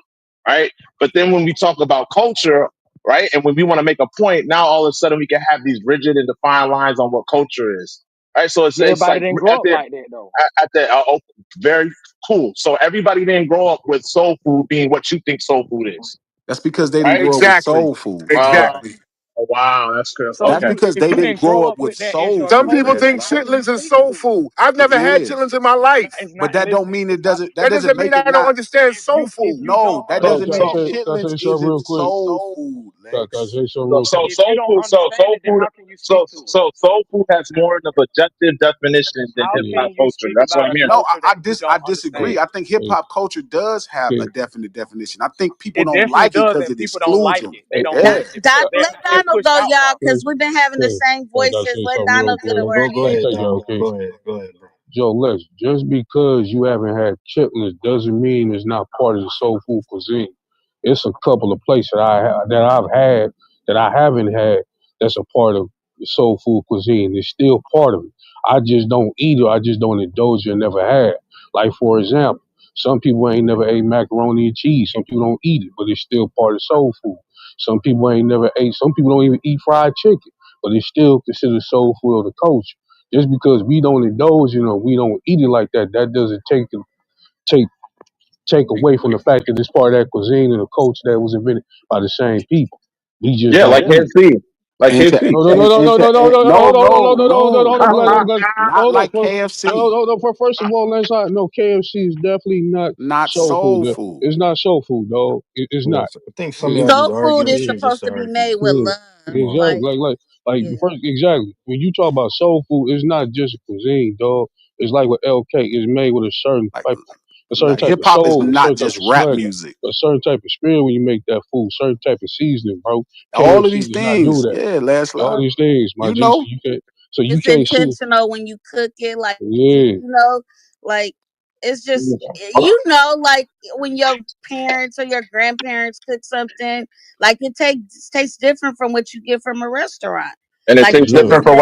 right? But then when we talk about culture, right, and when we want to make a point, now all of a sudden we can have these rigid and defined lines on what culture is, right? So it's Everybody like didn't at grow up the like that though. very cool. So everybody didn't grow up with soul food being what you think soul food is, That's because they didn't right? grow up with Exactly. soul food. Uh, Exactly. Oh, wow, that's good. So That's Okay. because if they you didn't didn't grow grow up up with with that as soul your Some food people culture, as think a lot how of can chitlins you is speak soul to it? food. I've it never had is. chitlins in my life. It's But not. that don't Listen, mean it's it not. doesn't that That doesn't doesn't mean make I it don't not understand If soul food. you no, don't that Hey, doesn't can I make understand say it, can I chitlins say something real isn't quick? soul food, Can I Lex. say something So, real so quick? if you soul don't food, understand it, then how can you speak to it? so soul food has more of an objective definition than How hip Yeah. hop can you culture. speak That's what about I'm a hearing. No, culture that you I don't disagree. Hey, understand? I think hip hey, hop culture does have a hey, definite definition. I think people It don't definitely like it does, because and it people don't excludes like them. it. They don't Yeah. like it because Let they're Donald pushed go, out y'all, from it. Cliff, because we've been having the Cliff, same can I voices. say Let something real Donald get a quick? word Go in. ahead, Hey, yo, Donald. okay. Go ahead. Go ahead, bro. Joe, Les, just because you haven't had chitlins doesn't mean it's not part of the soul food cuisine. It's a couple of places that I've had that I haven't had that's a part of the soul food cuisine. It's still part of it. I just don't eat it. I just don't indulge it. Never had. Like for example, some people ain't never ate macaroni and cheese. Some people don't eat it, but it's still part of soul food. Some people ain't never ate. Some people don't even eat fried chicken, but it's still considered soul food of the culture. Just because we don't indulge, we don't eat it like that, that doesn't take take away from the fact that it's part of that cuisine and the culture that was invented by the same people. We just Yeah, don't like Yeah. eat it. KFC. Like And to KFC. No, no, no, and, no, and no, no, to no, and, no, no, no, hold on, hold no, on, hold on, hold on, no, hold on, no. Not hold on. like KFC. First of all, let's not. No, KFC is definitely not Not soul food. soul food. It's not soul food, dog. It's not. Yes, I think some of It, y'all Soul just food arguing is shit just supposed to to be argue. made with yeah, love. Come on, exactly. man. Like, Like yeah. first, exactly. When you talk about soul food, it's not just a cuisine, dog. It's like with LK. It's made with Like a certain type hip of hop is soul, a not certain type just of rap smell, music. a certain type of spirit when you make that food, certain type of seasoning, bro. All of KFC these does not do things. that. Yeah, last All live. these things, my You G. So know. you It's can't sit. intentional when you cook it. Like, Yeah, like it's just, like when your parents or your grandparents cook something, like it tastes different from what you get from a restaurant. And it Like tastes because yeah. it's different from that